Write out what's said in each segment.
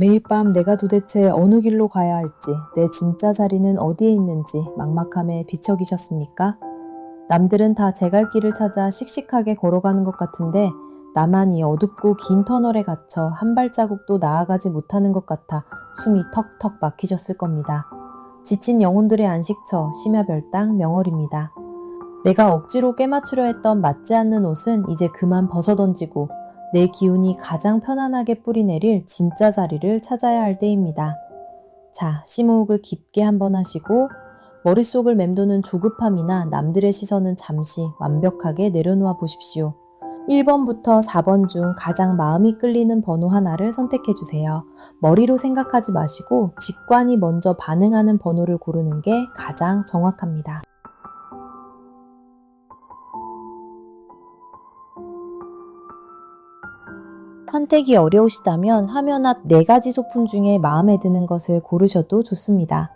매일 밤 내가 도대체 어느 길로 가야 할지, 내 진짜 자리는 어디에 있는지 막막함에 비척이셨습니까? 남들은 다 제갈 길을 찾아 씩씩하게 걸어가는 것 같은데 나만 이 어둡고 긴 터널에 갇혀 한 발자국도 나아가지 못하는 것 같아 숨이 턱턱 막히셨을 겁니다. 지친 영혼들의 안식처 심야별당 명월입니다. 내가 억지로 꿰맞추려 했던 맞지 않는 옷은 이제 그만 벗어던지고 내 기운이 가장 편안하게 뿌리내릴 진짜 자리를 찾아야 할 때입니다. 자, 심호흡을 깊게 한번 하시고 머릿속을 맴도는 조급함이나 남들의 시선은 잠시 완벽하게 내려놓아 보십시오. 1번부터 4번 중 가장 마음이 끌리는 번호 하나를 선택해 주세요. 머리로 생각하지 마시고 직관이 먼저 반응하는 번호를 고르는 게 가장 정확합니다. 선택이 어려우시다면 화면 앞 4가지 소품 중에 마음에 드는 것을 고르셔도 좋습니다.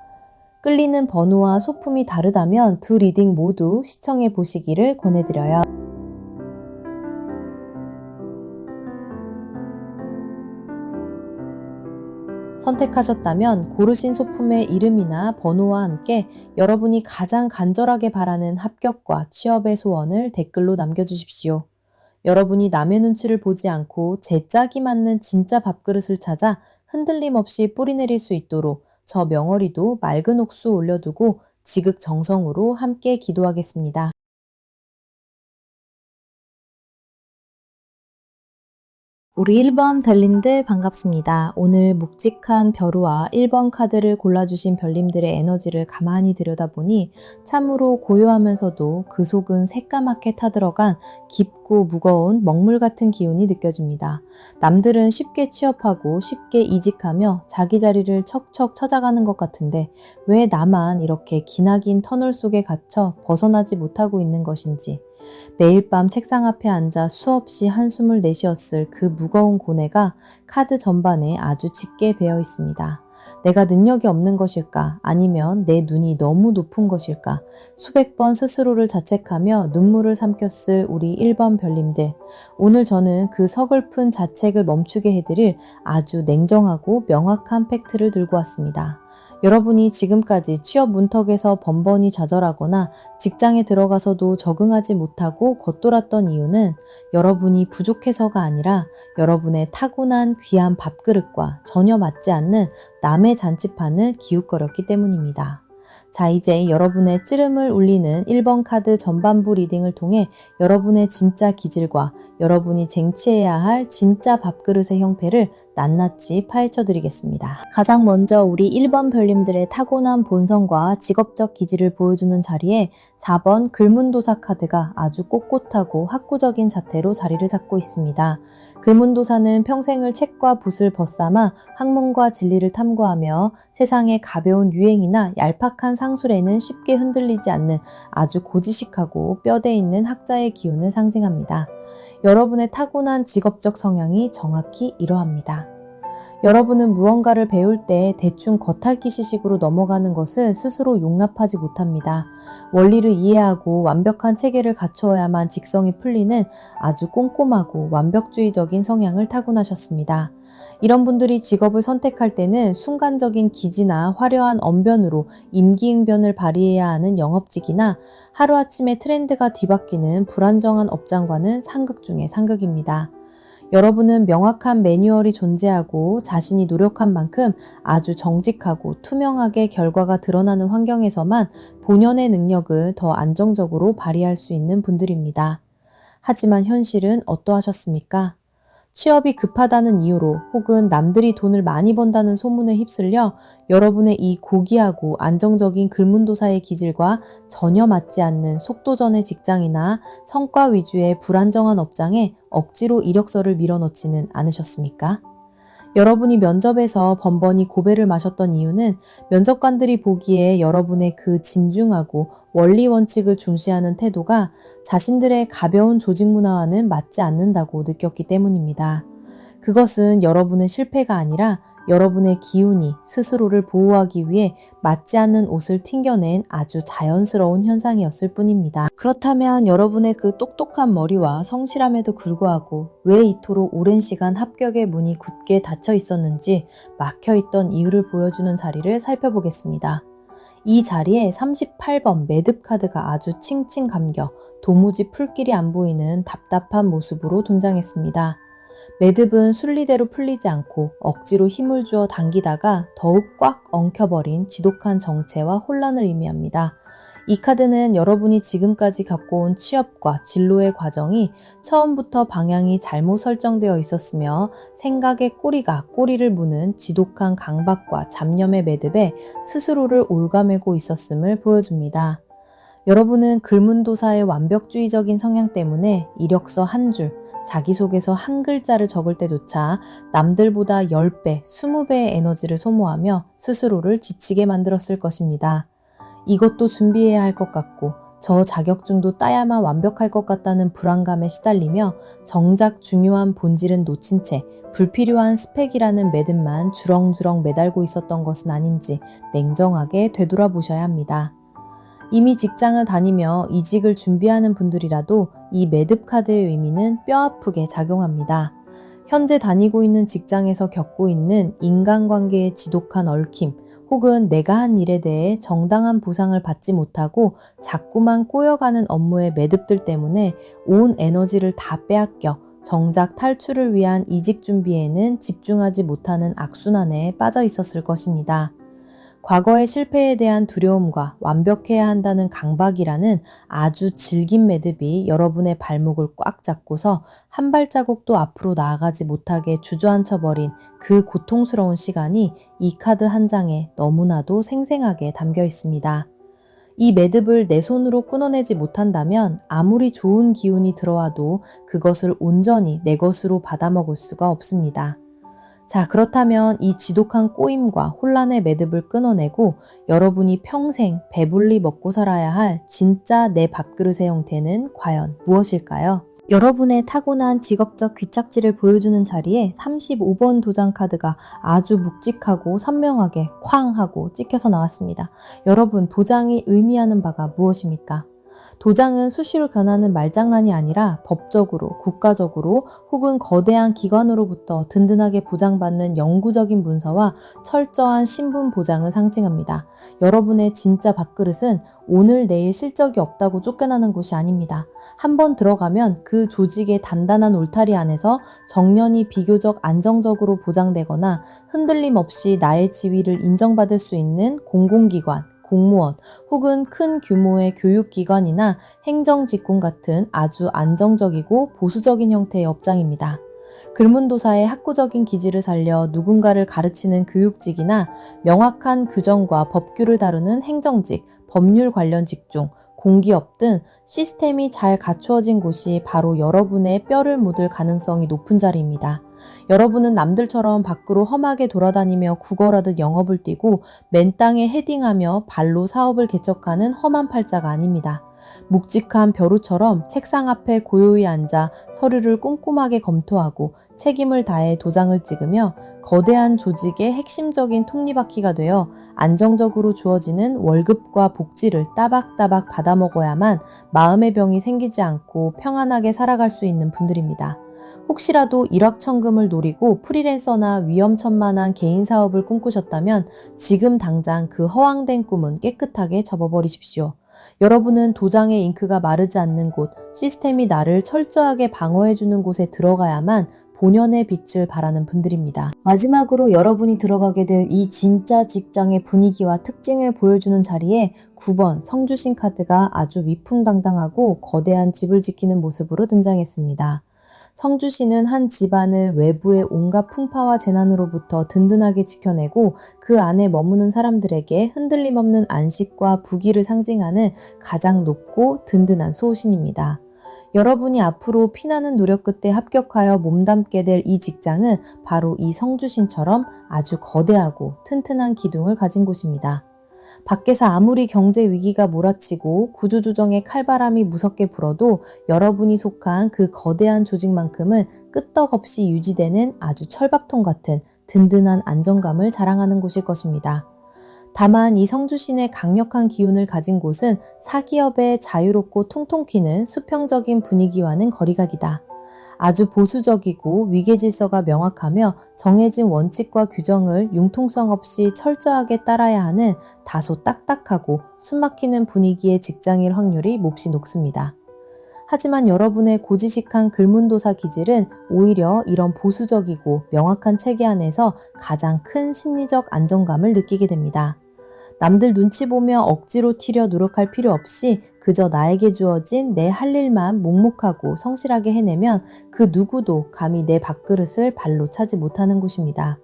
끌리는 번호와 소품이 다르다면 두 리딩 모두 시청해 보시기를 권해드려요. 선택하셨다면 고르신 소품의 이름이나 번호와 함께 여러분이 가장 간절하게 바라는 합격과 취업의 소원을 댓글로 남겨주십시오. 여러분이 남의 눈치를 보지 않고 제 짝이 맞는 진짜 밥그릇을 찾아 흔들림 없이 뿌리내릴 수 있도록 저 명월이도 맑은 옥수 올려두고 지극정성으로 함께 기도하겠습니다. 우리 1번 별님들 반갑습니다. 오늘 묵직한 벼루와 1번 카드를 골라주신 별님들의 에너지를 가만히 들여다보니 참으로 고요하면서도 그 속은 새까맣게 타들어간 깊고 무거운 먹물 같은 기운이 느껴집니다. 남들은 쉽게 취업하고 쉽게 이직하며 자기 자리를 척척 찾아가는 것 같은데 왜 나만 이렇게 기나긴 터널 속에 갇혀 벗어나지 못하고 있는 것인지, 매일 밤 책상 앞에 앉아 수없이 한숨을 내쉬었을 그 무거운 고뇌가 카드 전반에 아주 짙게 배어 있습니다. 내가 능력이 없는 것일까? 아니면 내 눈이 너무 높은 것일까? 수백 번 스스로를 자책하며 눈물을 삼켰을 우리 1번 별님들. 오늘 저는 그 서글픈 자책을 멈추게 해드릴 아주 냉정하고 명확한 팩트를 들고 왔습니다. 여러분이 지금까지 취업 문턱에서 번번이 좌절하거나 직장에 들어가서도 적응하지 못하고 겉돌았던 이유는 여러분이 부족해서가 아니라 여러분의 타고난 귀한 밥그릇과 전혀 맞지 않는 남의 잔치판을 기웃거렸기 때문입니다. 자, 이제 여러분의 찌름을 울리는 1번 카드 전반부 리딩을 통해 여러분의 진짜 기질과 여러분이 쟁취해야 할 진짜 밥그릇의 형태를 낱낱이 파헤쳐 드리겠습니다. 가장 먼저 우리 1번 별님들의 타고난 본성과 직업적 기질을 보여주는 자리에 4번 글문도사 카드가 아주 꼿꼿하고 학구적인 자태로 자리를 잡고 있습니다. 글문도사는 평생을 책과 붓을 벗삼아 학문과 진리를 탐구하며 세상의 가벼운 유행이나 얄팍한 상술에는 쉽게 흔들리지 않는 아주 고지식하고 뼈대 있는 학자의 기운을 상징합니다. 여러분의 타고난 직업적 성향이 정확히 이러합니다. 여러분은 무언가를 배울 때 대충 겉핥기식으로 넘어가는 것을 스스로 용납하지 못합니다. 원리를 이해하고 완벽한 체계를 갖추어야만 직성이 풀리는 아주 꼼꼼하고 완벽주의적인 성향을 타고나셨습니다. 이런 분들이 직업을 선택할 때는 순간적인 기지나 화려한 언변으로 임기응변을 발휘해야 하는 영업직이나 하루아침에 트렌드가 뒤바뀌는 불안정한 업장과는 상극 중의 상극입니다. 여러분은 명확한 매뉴얼이 존재하고 자신이 노력한 만큼 아주 정직하고 투명하게 결과가 드러나는 환경에서만 본연의 능력을 더 안정적으로 발휘할 수 있는 분들입니다. 하지만 현실은 어떠하셨습니까? 취업이 급하다는 이유로 혹은 남들이 돈을 많이 번다는 소문에 휩쓸려 여러분의 이 고귀하고 안정적인 글문도사의 기질과 전혀 맞지 않는 속도전의 직장이나 성과 위주의 불안정한 업장에 억지로 이력서를 밀어넣지는 않으셨습니까? 여러분이 면접에서 번번이 고배를 마셨던 이유는 면접관들이 보기에 여러분의 그 진중하고 원리 원칙을 중시하는 태도가 자신들의 가벼운 조직 문화와는 맞지 않는다고 느꼈기 때문입니다. 그것은 여러분의 실패가 아니라 여러분의 기운이 스스로를 보호하기 위해 맞지 않는 옷을 튕겨낸 아주 자연스러운 현상이었을 뿐입니다. 그렇다면 여러분의 그 똑똑한 머리와 성실함에도 불구하고 왜 이토록 오랜 시간 합격의 문이 굳게 닫혀 있었는지 막혀있던 이유를 보여주는 자리를 살펴보겠습니다. 이 자리에 38번 매듭 카드가 아주 칭칭 감겨 도무지 풀 길이 안 보이는 답답한 모습으로 등장했습니다. 매듭은 순리대로 풀리지 않고 억지로 힘을 주어 당기다가 더욱 꽉 엉켜버린 지독한 정체와 혼란을 의미합니다. 이 카드는 여러분이 지금까지 갖고 온 취업과 진로의 과정이 처음부터 방향이 잘못 설정되어 있었으며 생각의 꼬리가 꼬리를 무는 지독한 강박과 잡념의 매듭에 스스로를 옭아매고 있었음을 보여줍니다. 여러분은 글문도사의 완벽주의적인 성향 때문에 이력서 한 줄, 자기소개서 한 글자를 적을 때조차 남들보다 10배, 20배의 에너지를 소모하며 스스로를 지치게 만들었을 것입니다. 이것도 준비해야 할 것 같고 저 자격증도 따야만 완벽할 것 같다는 불안감에 시달리며 정작 중요한 본질은 놓친 채 불필요한 스펙이라는 매듭만 주렁주렁 매달고 있었던 것은 아닌지 냉정하게 되돌아보셔야 합니다. 이미 직장을 다니며 이직을 준비하는 분들이라도 이 매듭 카드의 의미는 뼈아프게 작용합니다. 현재 다니고 있는 직장에서 겪고 있는 인간관계의 지독한 얽힘, 혹은 내가 한 일에 대해 정당한 보상을 받지 못하고 자꾸만 꼬여가는 업무의 매듭들 때문에 온 에너지를 다 빼앗겨 정작 탈출을 위한 이직 준비에는 집중하지 못하는 악순환에 빠져 있었을 것입니다. 과거의 실패에 대한 두려움과 완벽해야 한다는 강박이라는 아주 질긴 매듭이 여러분의 발목을 꽉 잡고서 한 발자국도 앞으로 나아가지 못하게 주저앉혀버린 그 고통스러운 시간이 이 카드 한 장에 너무나도 생생하게 담겨 있습니다. 이 매듭을 내 손으로 끊어내지 못한다면 아무리 좋은 기운이 들어와도 그것을 온전히 내 것으로 받아먹을 수가 없습니다. 자, 그렇다면 이 지독한 꼬임과 혼란의 매듭을 끊어내고 여러분이 평생 배불리 먹고 살아야 할 진짜 내 밥그릇의 형태는 과연 무엇일까요? 여러분의 타고난 직업적 귀착지를 보여주는 자리에 35번 도장 카드가 아주 묵직하고 선명하게 쾅 하고 찍혀서 나왔습니다. 여러분, 도장이 의미하는 바가 무엇입니까? 도장은 수시로 변하는 말장난이 아니라 법적으로, 국가적으로 혹은 거대한 기관으로부터 든든하게 보장받는 영구적인 문서와 철저한 신분 보장을 상징합니다. 여러분의 진짜 밥그릇은 오늘 내일 실적이 없다고 쫓겨나는 곳이 아닙니다. 한번 들어가면 그 조직의 단단한 울타리 안에서 정년이 비교적 안정적으로 보장되거나 흔들림 없이 나의 지위를 인정받을 수 있는 공공기관, 공무원 혹은 큰 규모의 교육기관이나 행정직군 같은 아주 안정적이고 보수적인 형태의 업장입니다. 글문도사의 학구적인 기질을 살려 누군가를 가르치는 교육직이나 명확한 규정과 법규를 다루는 행정직, 법률 관련 직종, 공기업 등 시스템이 잘 갖추어진 곳이 바로 여러분의 뼈를 묻을 가능성이 높은 자리입니다. 여러분은 남들처럼 밖으로 험하게 돌아다니며 구걸하듯 영업을 뛰고 맨 땅에 헤딩하며 발로 사업을 개척하는 험한 팔자가 아닙니다. 묵직한 벼루처럼 책상 앞에 고요히 앉아 서류를 꼼꼼하게 검토하고 책임을 다해 도장을 찍으며 거대한 조직의 핵심적인 톱니바퀴가 되어 안정적으로 주어지는 월급과 복지를 따박따박 받아먹어야만 마음의 병이 생기지 않고 평안하게 살아갈 수 있는 분들입니다. 혹시라도 일확천금을 노리고 프리랜서나 위험천만한 개인 사업을 꿈꾸셨다면 지금 당장 그 허황된 꿈은 깨끗하게 접어버리십시오. 여러분은 도장의 잉크가 마르지 않는 곳, 시스템이 나를 철저하게 방어해주는 곳에 들어가야만 본연의 빛을 발하는 분들입니다. 마지막으로 여러분이 들어가게 될 이 진짜 직장의 분위기와 특징을 보여주는 자리에 9번 성주신 카드가 아주 위풍당당하고 거대한 집을 지키는 모습으로 등장했습니다. 성주신은 한 집안을 외부의 온갖 풍파와 재난으로부터 든든하게 지켜내고 그 안에 머무는 사람들에게 흔들림 없는 안식과 부귀를 상징하는 가장 높고 든든한 수호신입니다. 여러분이 앞으로 피나는 노력 끝에 합격하여 몸담게 될 이 직장은 바로 이 성주신처럼 아주 거대하고 튼튼한 기둥을 가진 곳입니다. 밖에서 아무리 경제 위기가 몰아치고 구조조정의 칼바람이 무섭게 불어도 여러분이 속한 그 거대한 조직만큼은 끄떡없이 유지되는 아주 철밥통 같은 든든한 안정감을 자랑하는 곳일 것입니다. 다만 이 성주신의 강력한 기운을 가진 곳은 사기업의 자유롭고 통통 튀는 수평적인 분위기와는 거리가 기다. 아주 보수적이고 위계 질서가 명확하며 정해진 원칙과 규정을 융통성 없이 철저하게 따라야 하는 다소 딱딱하고 숨막히는 분위기의 직장일 확률이 몹시 높습니다. 하지만 여러분의 고지식한 글문도사 기질은 오히려 이런 보수적이고 명확한 체계 안에서 가장 큰 심리적 안정감을 느끼게 됩니다. 남들 눈치 보며 억지로 튀려 노력할 필요 없이 그저 나에게 주어진 내 할 일만 묵묵하고 성실하게 해내면 그 누구도 감히 내 밥그릇을 발로 차지 못하는 곳입니다.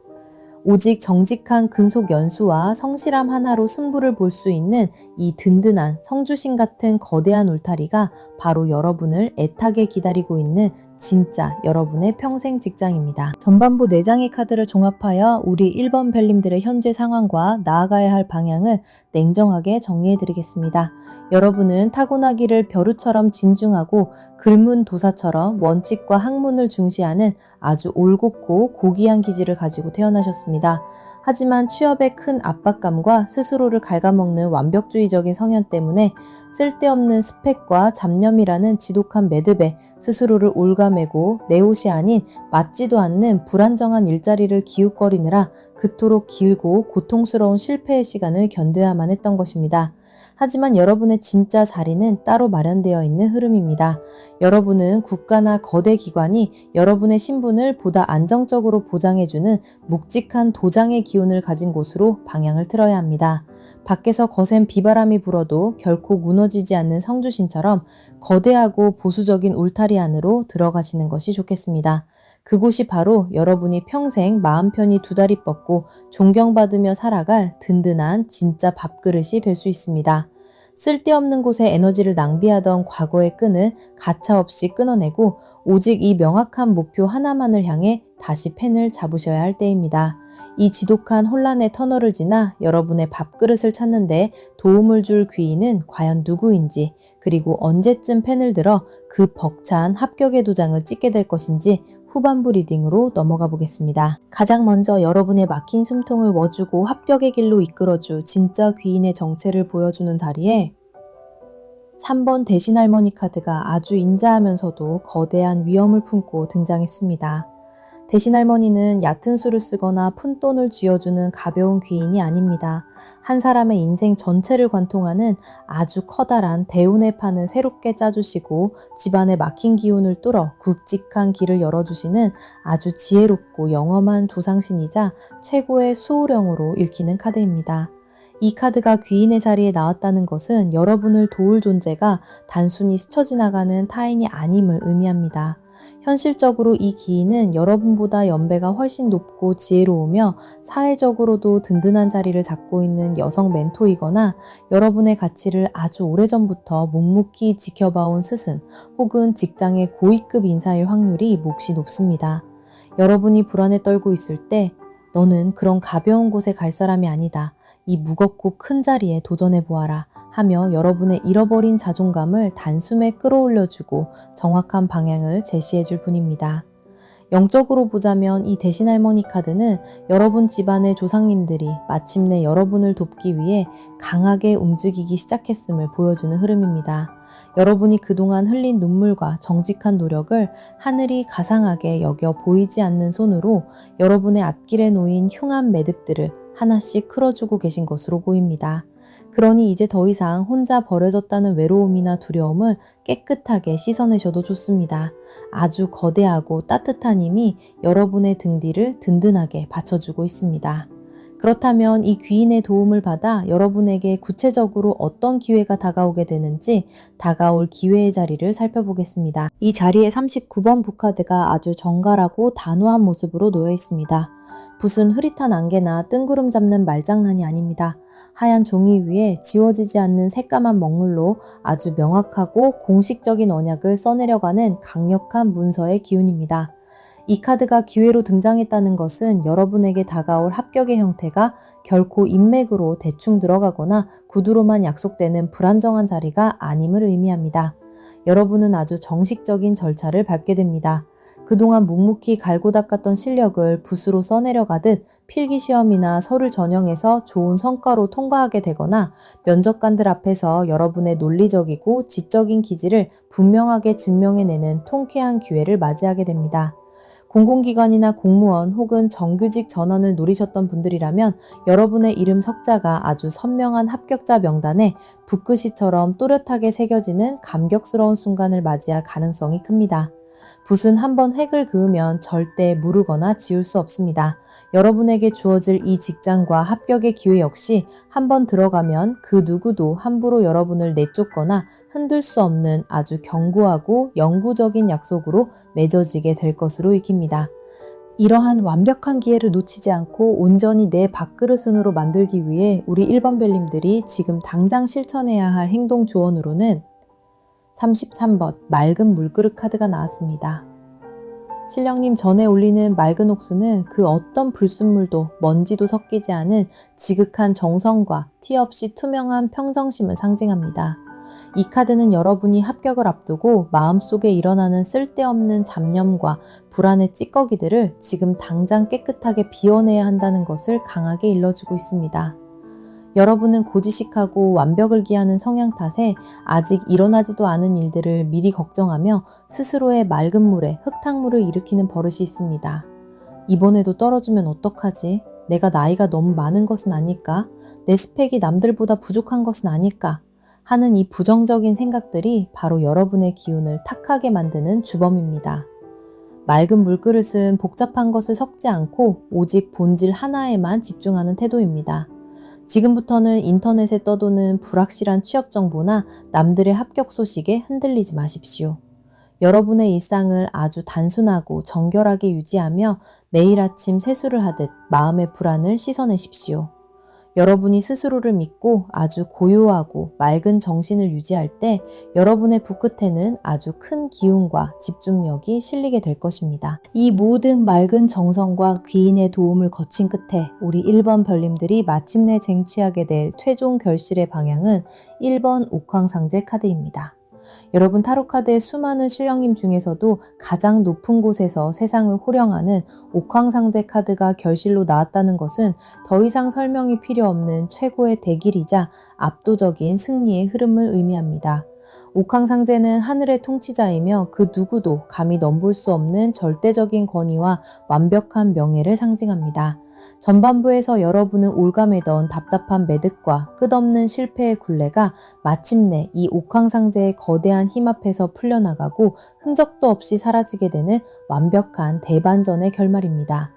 오직 정직한 근속 연수와 성실함 하나로 승부를 볼 수 있는 이 든든한 성주신 같은 거대한 울타리가 바로 여러분을 애타게 기다리고 있는 진짜 여러분의 평생 직장입니다. 전반부 4장의 카드를 종합하여 우리 1번 벨님들의 현재 상황과 나아가야 할 방향을 냉정하게 정리해드리겠습니다. 여러분은 타고나기를 벼루처럼 진중하고 글문도사처럼 원칙과 학문을 중시하는 아주 올곧고 고귀한 기질을 가지고 태어나셨습니다. 하지만 취업의 큰 압박감과 스스로를 갉아먹는 완벽주의적인 성향 때문에 쓸데없는 스펙과 잡념이라는 지독한 매듭에 스스로를 올가매고 내 옷이 아닌 맞지도 않는 불안정한 일자리를 기웃거리느라 그토록 길고 고통스러운 실패의 시간을 견뎌야만 했던 것입니다. 하지만 여러분의 진짜 자리는 따로 마련되어 있는 흐름입니다. 여러분은 국가나 거대 기관이 여러분의 신분을 보다 안정적으로 보장해주는 묵직한 도장의 기운을 가진 곳으로 방향을 틀어야 합니다. 밖에서 거센 비바람이 불어도 결코 무너지지 않는 성주신처럼 거대하고 보수적인 울타리 안으로 들어가시는 것이 좋겠습니다. 그곳이 바로 여러분이 평생 마음 편히 두 다리 뻗고 존경받으며 살아갈 든든한 진짜 밥그릇이 될 수 있습니다. 쓸데없는 곳에 에너지를 낭비하던 과거의 끈을 가차없이 끊어내고 오직 이 명확한 목표 하나만을 향해 다시 펜을 잡으셔야 할 때입니다. 이 지독한 혼란의 터널을 지나 여러분의 밥그릇을 찾는데 도움을 줄 귀인은 과연 누구인지, 그리고 언제쯤 펜을 들어 그 벅찬 합격의 도장을 찍게 될 것인지 후반부 리딩으로 넘어가 보겠습니다. 가장 먼저 여러분의 막힌 숨통을 워주고 합격의 길로 이끌어줄 진짜 귀인의 정체를 보여주는 자리에 3번 대신할머니 카드가 아주 인자하면서도 거대한 위엄을 품고 등장했습니다. 대신할머니는 얕은 수를 쓰거나 푼돈을 쥐어주는 가벼운 귀인이 아닙니다. 한 사람의 인생 전체를 관통하는 아주 커다란 대운의 판을 새롭게 짜주시고 집안의 막힌 기운을 뚫어 굵직한 길을 열어주시는 아주 지혜롭고 영험한 조상신이자 최고의 수호령으로 읽히는 카드입니다. 이 카드가 귀인의 자리에 나왔다는 것은 여러분을 도울 존재가 단순히 스쳐 지나가는 타인이 아님을 의미합니다. 현실적으로 이 귀인은 여러분보다 연배가 훨씬 높고 지혜로우며 사회적으로도 든든한 자리를 잡고 있는 여성 멘토이거나 여러분의 가치를 아주 오래전부터 묵묵히 지켜봐온 스승 혹은 직장의 고위급 인사일 확률이 몹시 높습니다. 여러분이 불안에 떨고 있을 때 너는 그런 가벼운 곳에 갈 사람이 아니다. 이 무겁고 큰 자리에 도전해보아라 하며 여러분의 잃어버린 자존감을 단숨에 끌어올려주고 정확한 방향을 제시해줄 분입니다. 영적으로 보자면 이 대신할머니 카드는 여러분 집안의 조상님들이 마침내 여러분을 돕기 위해 강하게 움직이기 시작했음을 보여주는 흐름입니다. 여러분이 그동안 흘린 눈물과 정직한 노력을 하늘이 가상하게 여겨 보이지 않는 손으로 여러분의 앞길에 놓인 흉한 매듭들을 하나씩 풀어주고 계신 것으로 보입니다. 그러니 이제 더 이상 혼자 버려졌다는 외로움이나 두려움을 깨끗하게 씻어내셔도 좋습니다. 아주 거대하고 따뜻한 힘이 여러분의 등 뒤를 든든하게 받쳐주고 있습니다. 그렇다면 이 귀인의 도움을 받아 여러분에게 구체적으로 어떤 기회가 다가오게 되는지 다가올 기회의 자리를 살펴보겠습니다. 이 자리에 39번 붓카드가 아주 정갈하고 단호한 모습으로 놓여 있습니다. 붓은 흐릿한 안개나 뜬구름 잡는 말장난이 아닙니다. 하얀 종이 위에 지워지지 않는 새까만 먹물로 아주 명확하고 공식적인 언약을 써내려가는 강력한 문서의 기운입니다. 이 카드가 기회로 등장했다는 것은 여러분에게 다가올 합격의 형태가 결코 인맥으로 대충 들어가거나 구두로만 약속되는 불안정한 자리가 아님을 의미합니다. 여러분은 아주 정식적인 절차를 밟게 됩니다. 그동안 묵묵히 갈고 닦았던 실력을 붓으로 써내려가듯 필기시험이나 서류 전형에서 좋은 성과로 통과하게 되거나 면접관들 앞에서 여러분의 논리적이고 지적인 기질을 분명하게 증명해내는 통쾌한 기회를 맞이하게 됩니다. 공공기관이나 공무원 혹은 정규직 전환을 노리셨던 분들이라면 여러분의 이름 석자가 아주 선명한 합격자 명단에 붓글씨처럼 또렷하게 새겨지는 감격스러운 순간을 맞이할 가능성이 큽니다. 붓은 한번 획을 그으면 절대 무르거나 지울 수 없습니다. 여러분에게 주어질 이 직장과 합격의 기회 역시 한번 들어가면 그 누구도 함부로 여러분을 내쫓거나 흔들 수 없는 아주 견고하고 영구적인 약속으로 맺어지게 될 것으로 익힙니다. 이러한 완벽한 기회를 놓치지 않고 온전히 내 밥그릇으로 만들기 위해 우리 1번 벨님들이 지금 당장 실천해야 할 행동 조언으로는 33번 맑은 물그릇 카드가 나왔습니다. 신령님 전에 올리는 맑은 옥수는 그 어떤 불순물도 먼지도 섞이지 않은 지극한 정성과 티 없이 투명한 평정심을 상징합니다. 이 카드는 여러분이 합격을 앞두고 마음속에 일어나는 쓸데없는 잡념과 불안의 찌꺼기들을 지금 당장 깨끗하게 비워내야 한다는 것을 강하게 일러주고 있습니다. 여러분은 고지식하고 완벽을 기하는 성향 탓에 아직 일어나지도 않은 일들을 미리 걱정하며 스스로의 맑은 물에 흙탕물을 일으키는 버릇이 있습니다. 이번에도 떨어지면 어떡하지? 내가 나이가 너무 많은 것은 아닐까? 내 스펙이 남들보다 부족한 것은 아닐까? 하는 이 부정적인 생각들이 바로 여러분의 기운을 탁하게 만드는 주범입니다. 맑은 물그릇은 복잡한 것을 섞지 않고 오직 본질 하나에만 집중하는 태도입니다. 지금부터는 인터넷에 떠도는 불확실한 취업 정보나 남들의 합격 소식에 흔들리지 마십시오. 여러분의 일상을 아주 단순하고 정결하게 유지하며 매일 아침 세수를 하듯 마음의 불안을 씻어내십시오. 여러분이 스스로를 믿고 아주 고요하고 맑은 정신을 유지할 때 여러분의 붓끝에는 아주 큰 기운과 집중력이 실리게 될 것입니다. 이 모든 맑은 정성과 귀인의 도움을 거친 끝에 우리 1번 별님들이 마침내 쟁취하게 될 최종 결실의 방향은 1번 옥황상제 카드입니다. 여러분 타로카드의 수많은 신령님 중에서도 가장 높은 곳에서 세상을 호령하는 옥황상제 카드가 결실로 나왔다는 것은 더 이상 설명이 필요 없는 최고의 대길이자 압도적인 승리의 흐름을 의미합니다. 옥황상제는 하늘의 통치자이며 그 누구도 감히 넘볼 수 없는 절대적인 권위와 완벽한 명예를 상징합니다. 전반부에서 여러분은 올가매던 답답한 매듭과 끝없는 실패의 굴레가 마침내 이 옥황상제의 거대한 힘 앞에서 풀려나가고 흔적도 없이 사라지게 되는 완벽한 대반전의 결말입니다.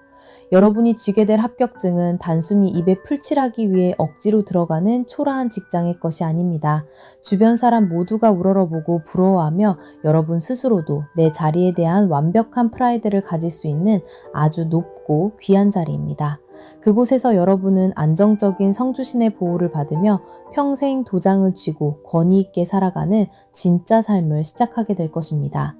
여러분이 쥐게 될 합격증은 단순히 입에 풀칠하기 위해 억지로 들어가는 초라한 직장의 것이 아닙니다. 주변 사람 모두가 우러러보고 부러워하며 여러분 스스로도 내 자리에 대한 완벽한 프라이드를 가질 수 있는 아주 높고 귀한 자리입니다. 그곳에서 여러분은 안정적인 성주신의 보호를 받으며 평생 도장을 쥐고 권위 있게 살아가는 진짜 삶을 시작하게 될 것입니다.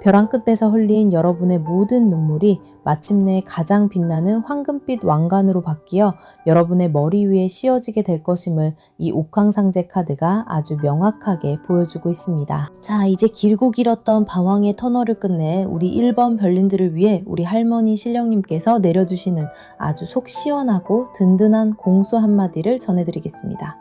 벼랑 끝에서 흘린 여러분의 모든 눈물이 마침내 가장 빛나는 황금빛 왕관으로 바뀌어 여러분의 머리 위에 씌워지게 될 것임을 이 옥황상제 카드가 아주 명확하게 보여주고 있습니다. 자, 이제 길고 길었던 방황의 터널을 끝내 우리 1번 별님들을 위해 우리 할머니 신령님께서 내려주시는 아주 속 시원하고 든든한 공수 한마디를 전해드리겠습니다.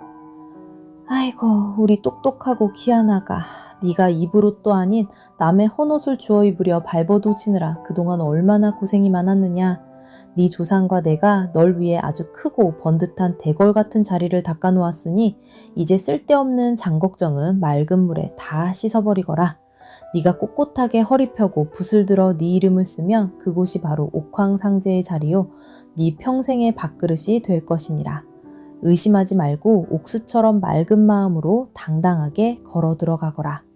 아이고, 우리 똑똑하고 귀한 아가, 네가 입으로 아닌 남의 헌옷을 주워 입으려 발버둥치느라 그동안 얼마나 고생이 많았느냐. 네 조상과 내가 널 위해 아주 크고 번듯한 대궐 같은 자리를 닦아놓았으니 이제 쓸데없는 장걱정은 맑은 물에 다 씻어버리거라. 네가 꼿꼿하게 허리 펴고 붓을 들어 네 이름을 쓰면 그곳이 바로 옥황상제의 자리요 네 평생의 밥그릇이 될 것이니라. 의심하지 말고 옥수처럼 맑은 마음으로 당당하게 걸어 들어가거라.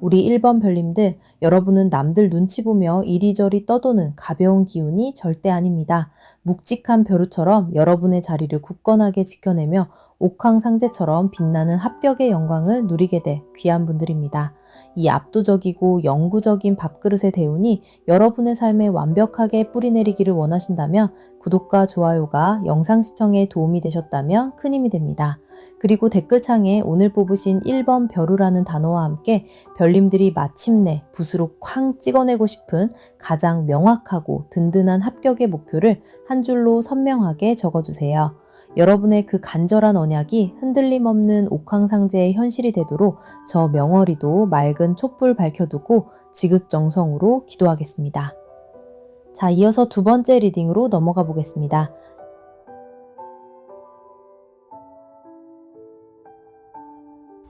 우리 1번 별님들, 여러분은 남들 눈치 보며 이리저리 떠도는 가벼운 기운이 절대 아닙니다. 묵직한 벼루처럼 여러분의 자리를 굳건하게 지켜내며 옥황상제처럼 빛나는 합격의 영광을 누리게 될 귀한 분들입니다. 이 압도적이고 영구적인 밥그릇의 대운이 여러분의 삶에 완벽하게 뿌리내리기를 원하신다면 구독과 좋아요가 영상 시청에 도움이 되셨다면 큰 힘이 됩니다. 그리고 댓글창에 오늘 뽑으신 1번 벼루라는 단어와 함께 별님들이 마침내 붓으로 쾅 찍어내고 싶은 가장 명확하고 든든한 합격의 목표를 한 줄로 선명하게 적어주세요. 여러분의 그 간절한 언약이 흔들림 없는 옥황상제의 현실이 되도록 저 명월이도 맑은 촛불 밝혀두고 지극정성으로 기도하겠습니다. 자, 이어서 두 번째 리딩으로 넘어가 보겠습니다.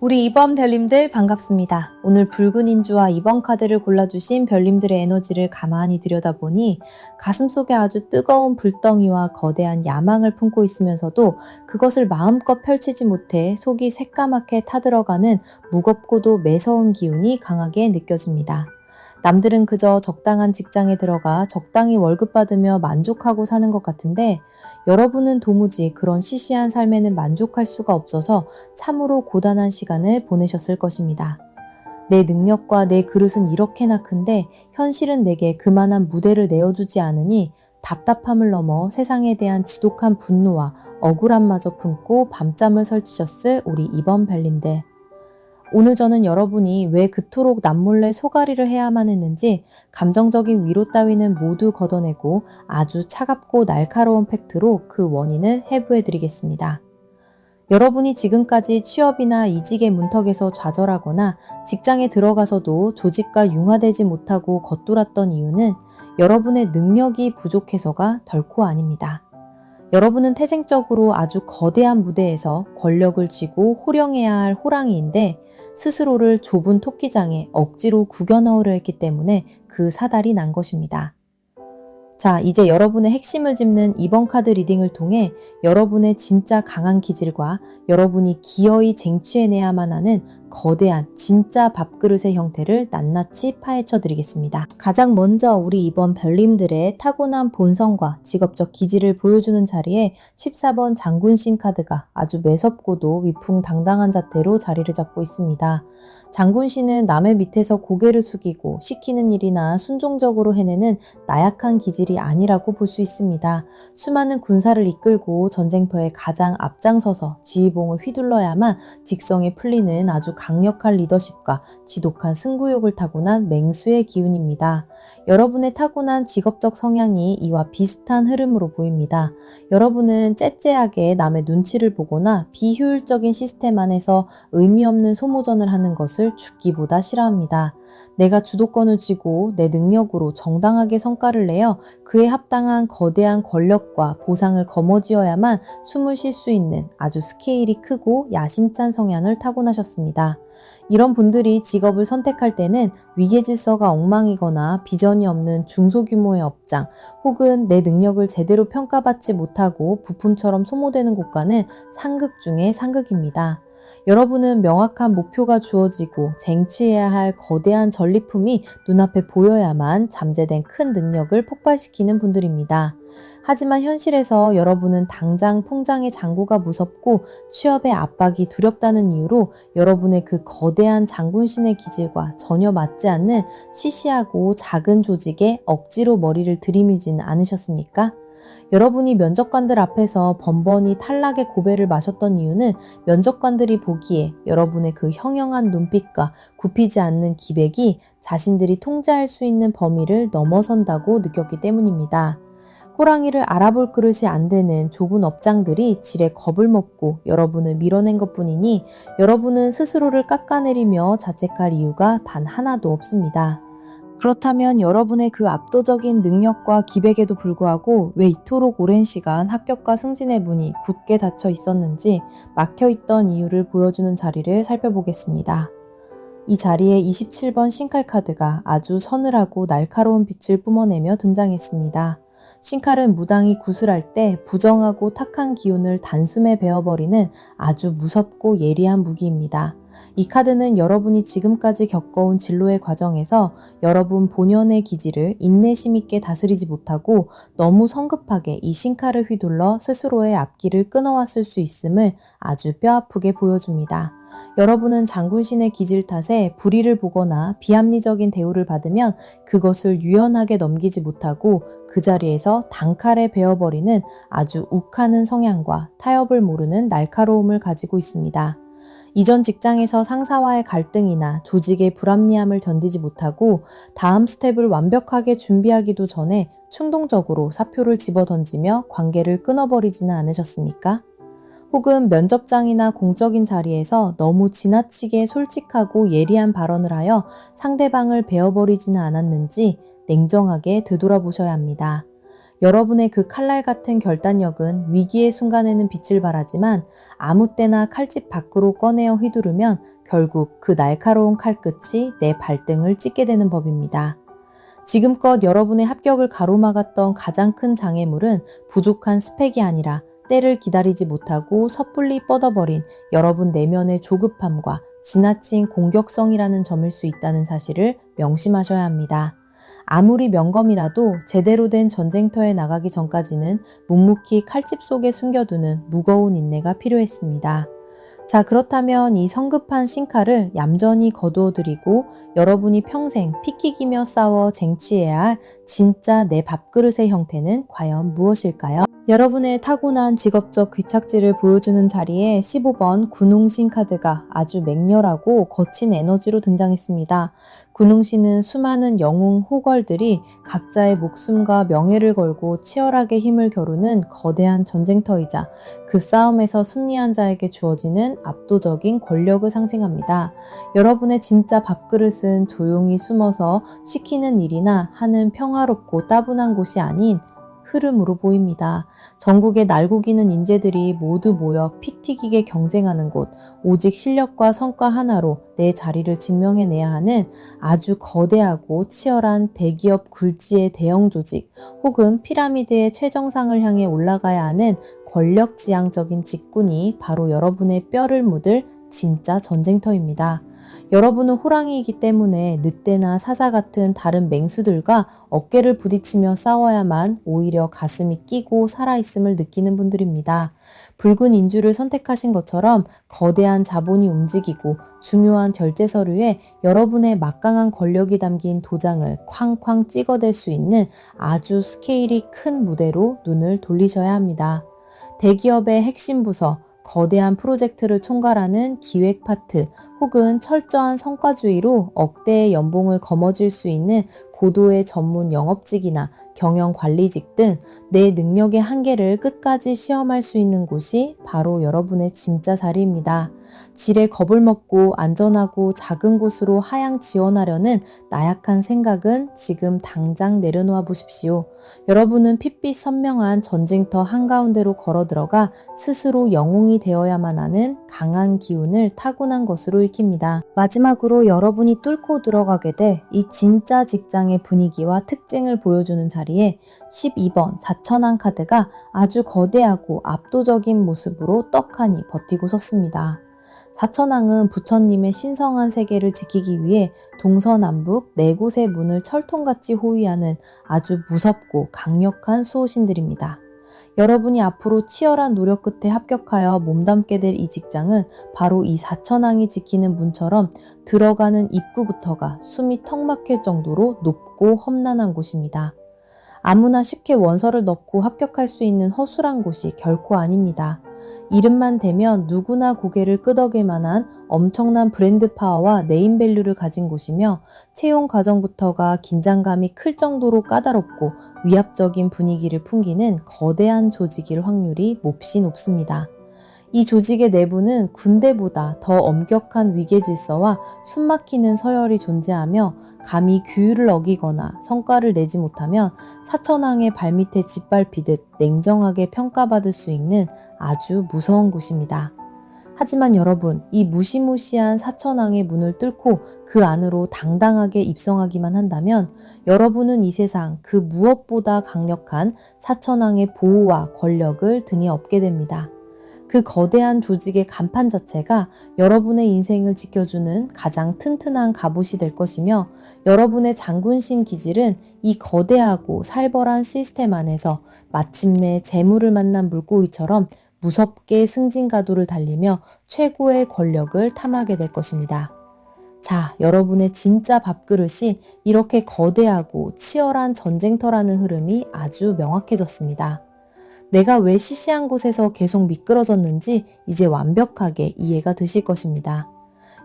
우리 2번 별님들 반갑습니다. 오늘 붉은 인주와 2번 카드를 골라주신 별님들의 에너지를 가만히 들여다보니 가슴속에 아주 뜨거운 불덩이와 거대한 야망을 품고 있으면서도 그것을 마음껏 펼치지 못해 속이 새까맣게 타들어가는 무겁고도 매서운 기운이 강하게 느껴집니다. 남들은 그저 적당한 직장에 들어가 적당히 월급 받으며 만족하고 사는 것 같은데 여러분은 도무지 그런 시시한 삶에는 만족할 수가 없어서 참으로 고단한 시간을 보내셨을 것입니다. 내 능력과 내 그릇은 이렇게나 큰데 현실은 내게 그만한 무대를 내어주지 않으니 답답함을 넘어 세상에 대한 지독한 분노와 억울함마저 품고 밤잠을 설치셨을 우리 2번 별님들. 오늘 저는 여러분이 왜 그토록 남몰래 소가리를 해야만 했는지 감정적인 위로 따위는 모두 걷어내고 아주 차갑고 날카로운 팩트로 그 원인을 해부해드리겠습니다. 여러분이 지금까지 취업이나 이직의 문턱에서 좌절하거나 직장에 들어가서도 조직과 융화되지 못하고 겉돌았던 이유는 여러분의 능력이 부족해서가 결코 아닙니다. 여러분은 태생적으로 아주 거대한 무대에서 권력을 쥐고 호령해야 할 호랑이인데 스스로를 좁은 토끼장에 억지로 구겨 넣으려 했기 때문에 그 사달이 난 것입니다. 자, 이제 여러분의 핵심을 짚는 2번 카드 리딩을 통해 여러분의 진짜 강한 기질과 여러분이 기어이 쟁취해내야만 하는 거대한 진짜 밥그릇의 형태를 낱낱이 파헤쳐 드리겠습니다. 가장 먼저 우리 2번 별님들의 타고난 본성과 직업적 기질을 보여주는 자리에 14번 장군신 카드가 아주 매섭고도 위풍당당한 자태로 자리를 잡고 있습니다. 장군신은 남의 밑에서 고개를 숙이고 시키는 일이나 순종적으로 해내는 나약한 기질이 아니라고 볼 수 있습니다. 수많은 군사를 이끌고 전쟁터에 가장 앞장서서 지휘봉을 휘둘러야만 직성에 풀리는 아주 강력한 리더십과 지독한 승부욕을 타고난 맹수의 기운입니다. 여러분의 타고난 직업적 성향이 이와 비슷한 흐름으로 보입니다. 여러분은 째째하게 남의 눈치를 보거나 비효율적인 시스템 안에서 의미 없는 소모전을 하는 것을 죽기보다 싫어합니다. 내가 주도권을 쥐고 내 능력으로 정당하게 성과를 내어 그에 합당한 거대한 권력과 보상을 거머쥐어야만 숨을 쉴 수 있는 아주 스케일이 크고 야심찬 성향을 타고나셨습니다. 이런 분들이 직업을 선택할 때는 위계질서가 엉망이거나 비전이 없는 중소규모의 업장 혹은 내 능력을 제대로 평가받지 못하고 부품처럼 소모되는 곳과는 상극 중의 상극입니다. 여러분은 명확한 목표가 주어지고 쟁취해야 할 거대한 전리품이 눈앞에 보여야만 잠재된 큰 능력을 폭발시키는 분들입니다. 하지만 현실에서 여러분은 당장 통장의 잔고가 무섭고 취업의 압박이 두렵다는 이유로 여러분의 그 거대한 장군신의 기질과 전혀 맞지 않는 시시하고 작은 조직에 억지로 머리를 들이밀지는 않으셨습니까? 여러분이 면접관들 앞에서 번번이 탈락의 고배를 마셨던 이유는 면접관들이 보기에 여러분의 그 형형한 눈빛과 굽히지 않는 기백이 자신들이 통제할 수 있는 범위를 넘어선다고 느꼈기 때문입니다. 호랑이를 알아볼 그릇이 안 되는 좁은 업장들이 지레 겁을 먹고 여러분을 밀어낸 것뿐이니 여러분은 스스로를 깎아내리며 자책할 이유가 단 하나도 없습니다. 그렇다면 여러분의 그 압도적인 능력과 기백에도 불구하고 왜 이토록 오랜 시간 합격과 승진의 문이 굳게 닫혀 있었는지 막혀있던 이유를 보여주는 자리를 살펴보겠습니다. 이 자리에 27번 신칼 카드가 아주 서늘하고 날카로운 빛을 뿜어내며 등장했습니다. 신칼은 무당이 구슬할 때 부정하고 탁한 기운을 단숨에 베어버리는 아주 무섭고 예리한 무기입니다. 이 카드는 여러분이 지금까지 겪어온 진로의 과정에서 여러분 본연의 기질을 인내심 있게 다스리지 못하고 너무 성급하게 이 신칼을 휘둘러 스스로의 앞길을 끊어왔을 수 있음을 아주 뼈아프게 보여줍니다. 여러분은 장군신의 기질 탓에 불의를 보거나 비합리적인 대우를 받으면 그것을 유연하게 넘기지 못하고 그 자리에서 단칼에 베어버리는 아주 욱하는 성향과 타협을 모르는 날카로움을 가지고 있습니다. 이전 직장에서 상사와의 갈등이나 조직의 불합리함을 견디지 못하고 다음 스텝을 완벽하게 준비하기도 전에 충동적으로 사표를 집어던지며 관계를 끊어버리지는 않으셨습니까? 혹은 면접장이나 공적인 자리에서 너무 지나치게 솔직하고 예리한 발언을 하여 상대방을 베어버리지는 않았는지 냉정하게 되돌아보셔야 합니다. 여러분의 그 칼날 같은 결단력은 위기의 순간에는 빛을 발하지만 아무 때나 칼집 밖으로 꺼내어 휘두르면 결국 그 날카로운 칼끝이 내 발등을 찢게 되는 법입니다. 지금껏 여러분의 합격을 가로막았던 가장 큰 장애물은 부족한 스펙이 아니라 때를 기다리지 못하고 섣불리 뻗어버린 여러분 내면의 조급함과 지나친 공격성이라는 점일 수 있다는 사실을 명심하셔야 합니다. 아무리 명검이라도 제대로 된 전쟁터에 나가기 전까지는 묵묵히 칼집 속에 숨겨두는 무거운 인내가 필요했습니다. 자, 그렇다면 이 성급한 신칼을 얌전히 거두어드리고 여러분이 평생 피키기며 싸워 쟁취해야 할 진짜 내 밥그릇의 형태는 과연 무엇일까요? 여러분의 타고난 직업적 귀착지를 보여주는 자리에 15번 군웅신 카드가 아주 맹렬하고 거친 에너지로 등장했습니다. 군웅신은 수많은 영웅 호걸들이 각자의 목숨과 명예를 걸고 치열하게 힘을 겨루는 거대한 전쟁터이자 그 싸움에서 승리한 자에게 주어지는 압도적인 권력을 상징합니다. 여러분의 진짜 밥그릇은 조용히 숨어서 시키는 일이나 하는 평화롭고 따분한 곳이 아닌 흐름으로 보입니다. 전국의 날고기는 인재들이 모두 모여 피 튀기게 경쟁하는 곳, 오직 실력과 성과 하나로 내 자리를 증명해내야 하는 아주 거대하고 치열한 대기업 굴지의 대형 조직, 혹은 피라미드의 최정상을 향해 올라가야 하는 권력지향적인 직군이 바로 여러분의 뼈를 묻을 진짜 전쟁터입니다. 여러분은 호랑이이기 때문에 늑대나 사자 같은 다른 맹수들과 어깨를 부딪히며 싸워야만 오히려 가슴이 끼고 살아있음을 느끼는 분들입니다. 붉은 인주를 선택하신 것처럼 거대한 자본이 움직이고 중요한 결제 서류에 여러분의 막강한 권력이 담긴 도장을 쾅쾅 찍어댈 수 있는 아주 스케일이 큰 무대로 눈을 돌리셔야 합니다. 대기업의 핵심 부서, 거대한 프로젝트를 총괄하는 기획 파트, 혹은 철저한 성과주의로 억대의 연봉을 거머쥘 수 있는 고도의 전문 영업직이나 경영관리직 등 내 능력의 한계를 끝까지 시험할 수 있는 곳이 바로 여러분의 진짜 자리입니다. 질에 겁을 먹고 안전하고 작은 곳으로 하향 지원하려는 나약한 생각은 지금 당장 내려놓아 보십시오. 여러분은 핏빛 선명한 전쟁터 한가운데로 걸어 들어가 스스로 영웅이 되어야만 하는 강한 기운을 타고난 것으로 읽힙니다. 마지막으로 여러분이 뚫고 들어가게 돼 이 진짜 직장의 분위기와 특징을 보여주는 자리에 12번 사천왕 카드가 아주 거대하고 압도적인 모습으로 떡하니 버티고 섰습니다. 사천왕은 부처님의 신성한 세계를 지키기 위해 동서남북 4곳의 문을 철통같이 호위하는 아주 무섭고 강력한 수호신들입니다. 여러분이 앞으로 치열한 노력 끝에 합격하여 몸담게 될 이 직장은 바로 이 사천왕이 지키는 문처럼 들어가는 입구부터가 숨이 턱 막힐 정도로 높고 험난한 곳입니다. 아무나 쉽게 원서를 넣고 합격할 수 있는 허술한 곳이 결코 아닙니다. 이름만 대면 누구나 고개를 끄덕일 만한 엄청난 브랜드 파워와 네임밸류를 가진 곳이며 채용 과정부터가 긴장감이 클 정도로 까다롭고 위압적인 분위기를 풍기는 거대한 조직일 확률이 몹시 높습니다. 이 조직의 내부는 군대보다 더 엄격한 위계 질서와 숨막히는 서열이 존재하며 감히 규율을 어기거나 성과를 내지 못하면 사천왕의 발밑에 짓밟히듯 냉정하게 평가받을 수 있는 아주 무서운 곳입니다. 하지만 여러분, 이 무시무시한 사천왕의 문을 뚫고 그 안으로 당당하게 입성하기만 한다면 여러분은 이 세상 그 무엇보다 강력한 사천왕의 보호와 권력을 등에 업게 됩니다. 그 거대한 조직의 간판 자체가 여러분의 인생을 지켜주는 가장 튼튼한 갑옷이 될 것이며, 여러분의 장군신 기질은 이 거대하고 살벌한 시스템 안에서 마침내 재물을 만난 물고기처럼 무섭게 승진가도를 달리며 최고의 권력을 탐하게 될 것입니다. 자, 여러분의 진짜 밥그릇이 이렇게 거대하고 치열한 전쟁터라는 흐름이 아주 명확해졌습니다. 내가 왜 시시한 곳에서 계속 미끄러졌는지 이제 완벽하게 이해가 되실 것입니다.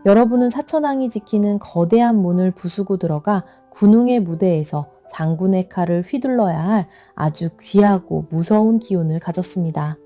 여러분은 사천왕이 지키는 거대한 문을 부수고 들어가 군웅의 무대에서 장군의 칼을 휘둘러야 할 아주 귀하고 무서운 기운을 가졌습니다.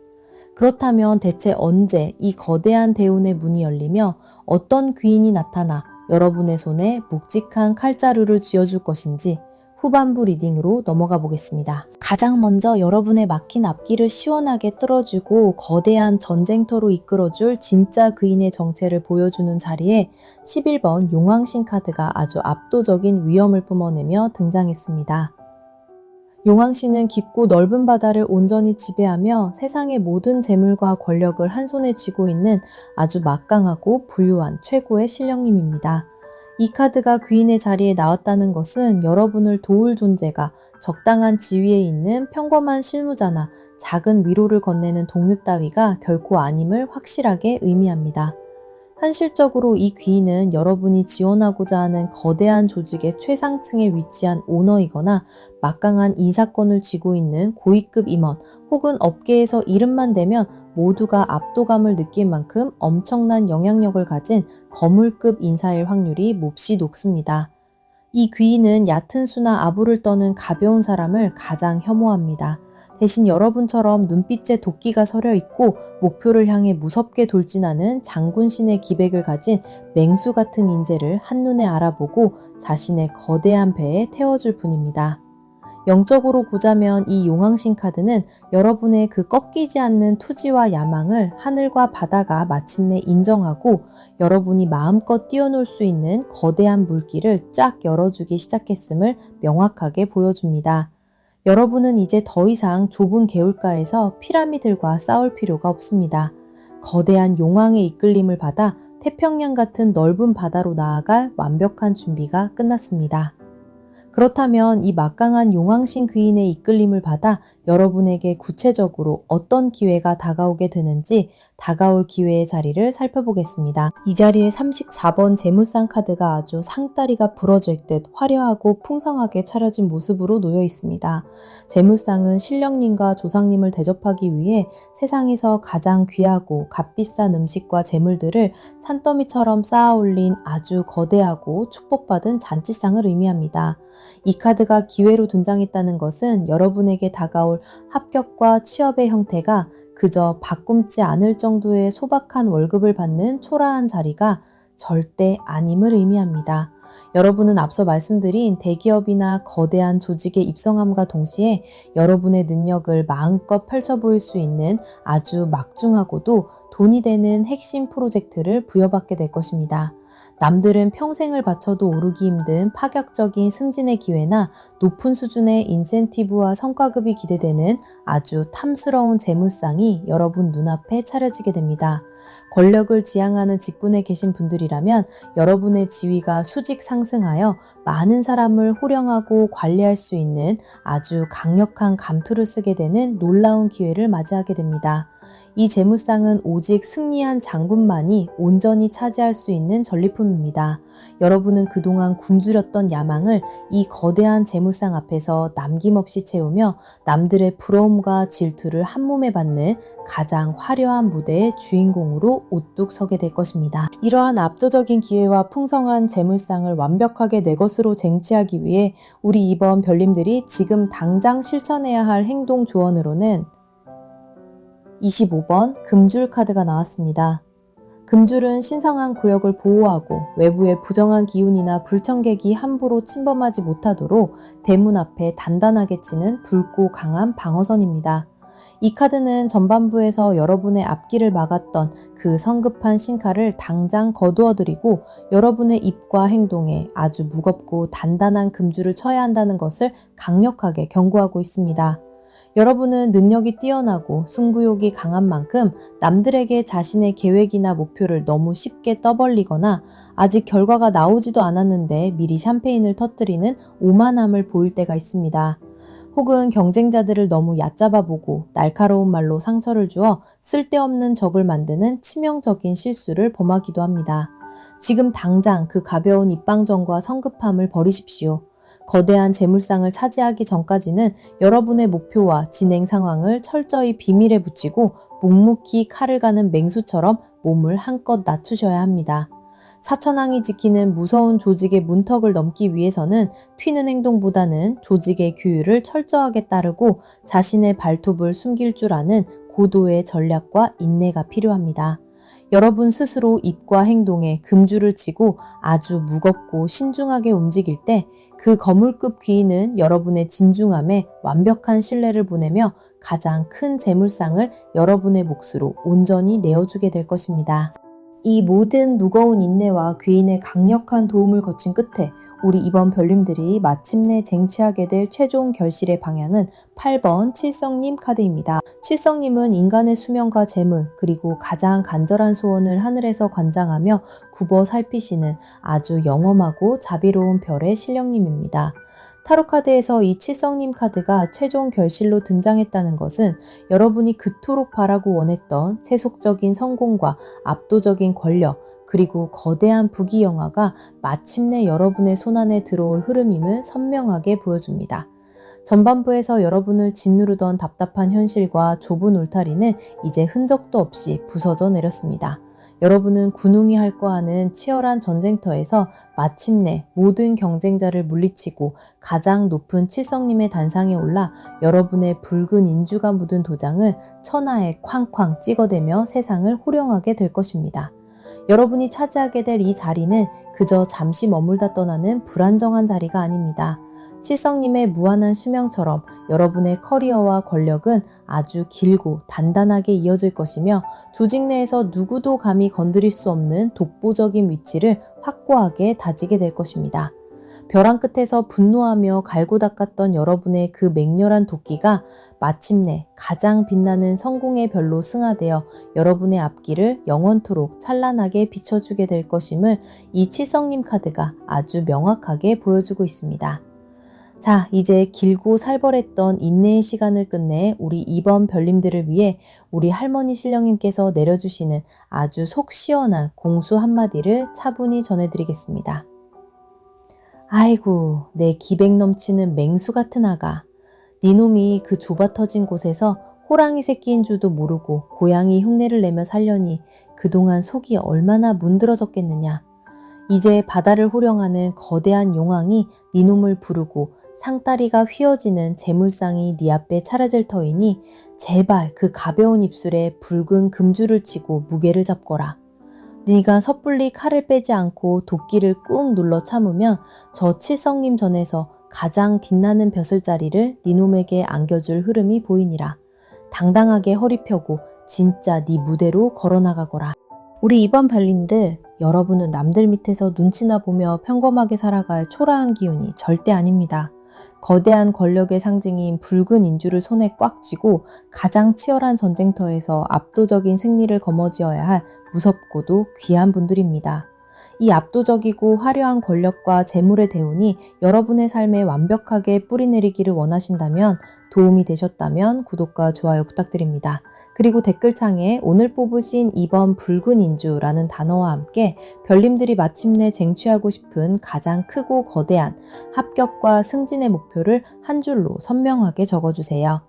그렇다면 대체 언제 이 거대한 대운의 문이 열리며 어떤 귀인이 나타나 여러분의 손에 묵직한 칼자루를 쥐어줄 것인지 후반부 리딩으로 넘어가 보겠습니다. 가장 먼저 여러분의 막힌 앞길을 시원하게 뚫어주고 거대한 전쟁터로 이끌어줄 진짜 그인의 정체를 보여주는 자리에 11번 용왕신 카드가 아주 압도적인 위험을 뿜어내며 등장했습니다. 용왕신은 깊고 넓은 바다를 온전히 지배하며 세상의 모든 재물과 권력을 한 손에 쥐고 있는 아주 막강하고 부유한 최고의 신령님입니다. 이 카드가 귀인의 자리에 나왔다는 것은 여러분을 도울 존재가 적당한 지위에 있는 평범한 실무자나 작은 위로를 건네는 동료 따위가 결코 아님을 확실하게 의미합니다. 현실적으로 이 귀인은 여러분이 지원하고자 하는 거대한 조직의 최상층에 위치한 오너이거나 막강한 인사권을 쥐고 있는 고위급 임원 혹은 업계에서 이름만 대면 모두가 압도감을 느낄 만큼 엄청난 영향력을 가진 거물급 인사일 확률이 몹시 높습니다. 이 귀인은 얕은 수나 아부를 떠는 가벼운 사람을 가장 혐오합니다. 대신 여러분처럼 눈빛에 도끼가 서려 있고 목표를 향해 무섭게 돌진하는 장군신의 기백을 가진 맹수 같은 인재를 한눈에 알아보고 자신의 거대한 배에 태워줄 뿐입니다. 영적으로 보자면 이 용왕신 카드는 여러분의 그 꺾이지 않는 투지와 야망을 하늘과 바다가 마침내 인정하고 여러분이 마음껏 뛰어놀 수 있는 거대한 물길을 쫙 열어주기 시작했음을 명확하게 보여줍니다. 여러분은 이제 더 이상 좁은 개울가에서 피라미들과 싸울 필요가 없습니다. 거대한 용왕의 이끌림을 받아 태평양 같은 넓은 바다로 나아갈 완벽한 준비가 끝났습니다. 그렇다면 이 막강한 용왕신 귀인의 이끌림을 받아 여러분에게 구체적으로 어떤 기회가 다가오게 되는지 다가올 기회의 자리를 살펴보겠습니다. 이 자리에 34번 재물상 카드가 아주 상다리가 부러질 듯 화려하고 풍성하게 차려진 모습으로 놓여 있습니다. 재물상은 신령님과 조상님을 대접하기 위해 세상에서 가장 귀하고 값비싼 음식과 재물들을 산더미처럼 쌓아 올린 아주 거대하고 축복받은 잔치상을 의미합니다. 이 카드가 기회로 등장했다는 것은 여러분에게 다가올 합격과 취업의 형태가 그저 바꿈지 않을 정도의 소박한 월급을 받는 초라한 자리가 절대 아님을 의미합니다. 여러분은 앞서 말씀드린 대기업이나 거대한 조직에 입성함과 동시에 여러분의 능력을 마음껏 펼쳐 보일 수 있는 아주 막중하고도 돈이 되는 핵심 프로젝트를 부여받게 될 것입니다. 남들은 평생을 바쳐도 오르기 힘든 파격적인 승진의 기회나 높은 수준의 인센티브와 성과급이 기대되는 아주 탐스러운 재물상이 여러분 눈앞에 차려지게 됩니다. 권력을 지향하는 직군에 계신 분들이라면 여러분의 지위가 수직 상승하여 많은 사람을 호령하고 관리할 수 있는 아주 강력한 감투를 쓰게 되는 놀라운 기회를 맞이하게 됩니다. 이 재물상은 오직 승리한 장군만이 온전히 차지할 수 있는 전리품입니다. 여러분은 그동안 굶주렸던 야망을 이 거대한 재물상 앞에서 남김없이 채우며 남들의 부러움과 질투를 한몸에 받는 가장 화려한 무대의 주인공으로 우뚝 서게 될 것입니다. 이러한 압도적인 기회와 풍성한 재물상을 완벽하게 내 것으로 쟁취하기 위해 우리 이번 별님들이 지금 당장 실천해야 할 행동 조언으로는 25번 금줄 카드가 나왔습니다. 금줄은 신성한 구역을 보호하고 외부의 부정한 기운이나 불청객이 함부로 침범하지 못하도록 대문 앞에 단단하게 치는 붉고 강한 방어선입니다. 이 카드는 전반부에서 여러분의 앞길을 막았던 그 성급한 신칼을 당장 거두어드리고 여러분의 입과 행동에 아주 무겁고 단단한 금줄을 쳐야 한다는 것을 강력하게 경고하고 있습니다. 여러분은 능력이 뛰어나고 승부욕이 강한 만큼 남들에게 자신의 계획이나 목표를 너무 쉽게 떠벌리거나 아직 결과가 나오지도 않았는데 미리 샴페인을 터뜨리는 오만함을 보일 때가 있습니다. 혹은 경쟁자들을 너무 얕잡아 보고 날카로운 말로 상처를 주어 쓸데없는 적을 만드는 치명적인 실수를 범하기도 합니다. 지금 당장 그 가벼운 입방정과 성급함을 버리십시오. 거대한 재물상을 차지하기 전까지는 여러분의 목표와 진행 상황을 철저히 비밀에 붙이고 묵묵히 칼을 가는 맹수처럼 몸을 한껏 낮추셔야 합니다. 사천왕이 지키는 무서운 조직의 문턱을 넘기 위해서는 튀는 행동보다는 조직의 규율을 철저하게 따르고 자신의 발톱을 숨길 줄 아는 고도의 전략과 인내가 필요합니다. 여러분 스스로 입과 행동에 금줄을 치고 아주 무겁고 신중하게 움직일 때 그 거물급 귀인은 여러분의 진중함에 완벽한 신뢰를 보내며 가장 큰 재물상을 여러분의 몫으로 온전히 내어주게 될 것입니다. 이 모든 무거운 인내와 귀인의 강력한 도움을 거친 끝에 우리 이번 별님들이 마침내 쟁취하게 될 최종 결실의 방향은 8번 칠성님 카드입니다. 칠성님은 인간의 수명과 재물 그리고 가장 간절한 소원을 하늘에서 관장하며 굽어 살피시는 아주 영험하고 자비로운 별의 신령님입니다. 타로카드에서 이 칠성님 카드가 최종 결실로 등장했다는 것은 여러분이 그토록 바라고 원했던 세속적인 성공과 압도적인 권력 그리고 거대한 부귀영화가 마침내 여러분의 손안에 들어올 흐름임을 선명하게 보여줍니다. 전반부에서 여러분을 짓누르던 답답한 현실과 좁은 울타리는 이제 흔적도 없이 부서져 내렸습니다. 여러분은 군웅이 할 거 하는 치열한 전쟁터에서 마침내 모든 경쟁자를 물리치고 가장 높은 칠성님의 단상에 올라 여러분의 붉은 인주가 묻은 도장을 천하에 쾅쾅 찍어대며 세상을 호령하게 될 것입니다. 여러분이 차지하게 될 이 자리는 그저 잠시 머물다 떠나는 불안정한 자리가 아닙니다. 칠성님의 무한한 수명처럼 여러분의 커리어와 권력은 아주 길고 단단하게 이어질 것이며 조직 내에서 누구도 감히 건드릴 수 없는 독보적인 위치를 확고하게 다지게 될 것입니다. 벼랑 끝에서 분노하며 갈고 닦았던 여러분의 그 맹렬한 도끼가 마침내 가장 빛나는 성공의 별로 승하되어 여러분의 앞길을 영원토록 찬란하게 비춰주게 될 것임을 이 칠성님 카드가 아주 명확하게 보여주고 있습니다. 자, 이제 길고 살벌했던 인내의 시간을 끝내 우리 이번 별님들을 위해 우리 할머니 신령님께서 내려주시는 아주 속 시원한 공수 한마디를 차분히 전해드리겠습니다. 아이고, 내 기백 넘치는 맹수 같은 아가. 니놈이 그 좁아터진 곳에서 호랑이 새끼인 줄도 모르고 고양이 흉내를 내며 살려니 그동안 속이 얼마나 문드러졌겠느냐. 이제 바다를 호령하는 거대한 용왕이 니놈을 부르고 상다리가 휘어지는 재물상이 네 앞에 차려질 터이니 제발 그 가벼운 입술에 붉은 금줄을 치고 무게를 잡거라. 네가 섣불리 칼을 빼지 않고 도끼를 꾹 눌러 참으면 저 칠성님 전에서 가장 빛나는 벼슬자리를 니놈에게 안겨줄 흐름이 보이니라. 당당하게 허리 펴고 진짜 네 무대로 걸어나가거라. 우리 이번 별님들, 여러분은 남들 밑에서 눈치나 보며 평범하게 살아갈 초라한 기운이 절대 아닙니다. 거대한 권력의 상징인 붉은 인주를 손에 꽉 쥐고 가장 치열한 전쟁터에서 압도적인 승리를 거머쥐어야 할 무섭고도 귀한 분들입니다. 이 압도적이고 화려한 권력과 재물의 대운이 여러분의 삶에 완벽하게 뿌리내리기를 원하신다면, 도움이 되셨다면 구독과 좋아요 부탁드립니다. 그리고 댓글창에 오늘 뽑으신 2번 붉은 인주라는 단어와 함께 별님들이 마침내 쟁취하고 싶은 가장 크고 거대한 합격과 승진의 목표를 한 줄로 선명하게 적어주세요.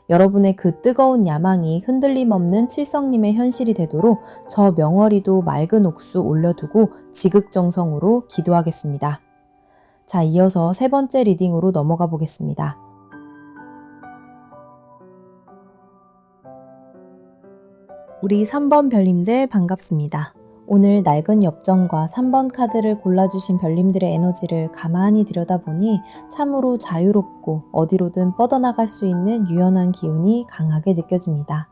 여러분의 그 뜨거운 야망이 흔들림 없는 칠성님의 현실이 되도록 저 명월이도 맑은 옥수 올려두고 지극정성으로 기도하겠습니다. 자, 이어서 세 번째 리딩으로 넘어가 보겠습니다. 우리 3번 별님들 반갑습니다. 오늘 낡은 엽전과 3번 카드를 골라주신 별님들의 에너지를 가만히 들여다보니 참으로 자유롭고 어디로든 뻗어나갈 수 있는 유연한 기운이 강하게 느껴집니다.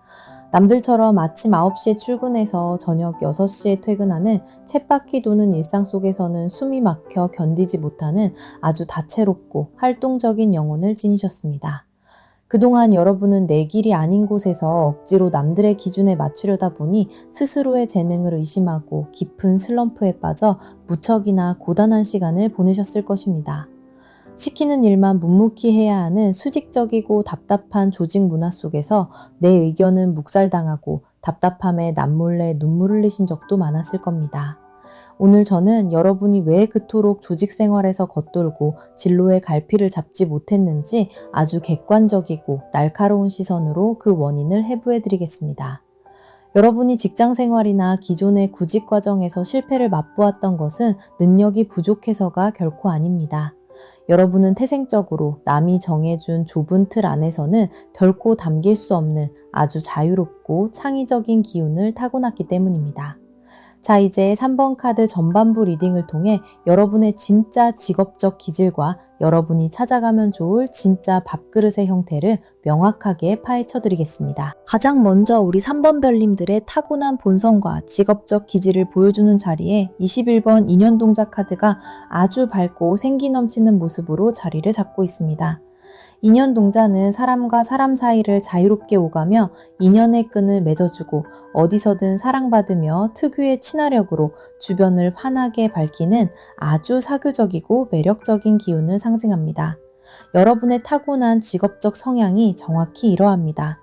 남들처럼 아침 9시에 출근해서 저녁 6시에 퇴근하는 쳇바퀴 도는 일상 속에서는 숨이 막혀 견디지 못하는 아주 다채롭고 활동적인 영혼을 지니셨습니다. 그동안 여러분은 내 길이 아닌 곳에서 억지로 남들의 기준에 맞추려다 보니 스스로의 재능을 의심하고 깊은 슬럼프에 빠져 무척이나 고단한 시간을 보내셨을 것입니다. 시키는 일만 묵묵히 해야 하는 수직적이고 답답한 조직 문화 속에서 내 의견은 묵살당하고 답답함에 남몰래 눈물 흘리신 적도 많았을 겁니다. 오늘 저는 여러분이 왜 그토록 조직 생활에서 겉돌고 진로의 갈피를 잡지 못했는지 아주 객관적이고 날카로운 시선으로 그 원인을 해부해 드리겠습니다. 여러분이 직장 생활이나 기존의 구직 과정에서 실패를 맛보았던 것은 능력이 부족해서가 결코 아닙니다. 여러분은 태생적으로 남이 정해준 좁은 틀 안에서는 결코 담길 수 없는 아주 자유롭고 창의적인 기운을 타고났기 때문입니다. 자, 이제 3번 카드 전반부 리딩을 통해 여러분의 진짜 직업적 기질과 여러분이 찾아가면 좋을 진짜 밥그릇의 형태를 명확하게 파헤쳐 드리겠습니다. 가장 먼저 우리 3번 별님들의 타고난 본성과 직업적 기질을 보여주는 자리에 21번 인연동자 카드가 아주 밝고 생기 넘치는 모습으로 자리를 잡고 있습니다. 인연동자는 사람과 사람 사이를 자유롭게 오가며 인연의 끈을 맺어주고 어디서든 사랑받으며 특유의 친화력으로 주변을 환하게 밝히는 아주 사교적이고 매력적인 기운을 상징합니다. 여러분의 타고난 직업적 성향이 정확히 이러합니다.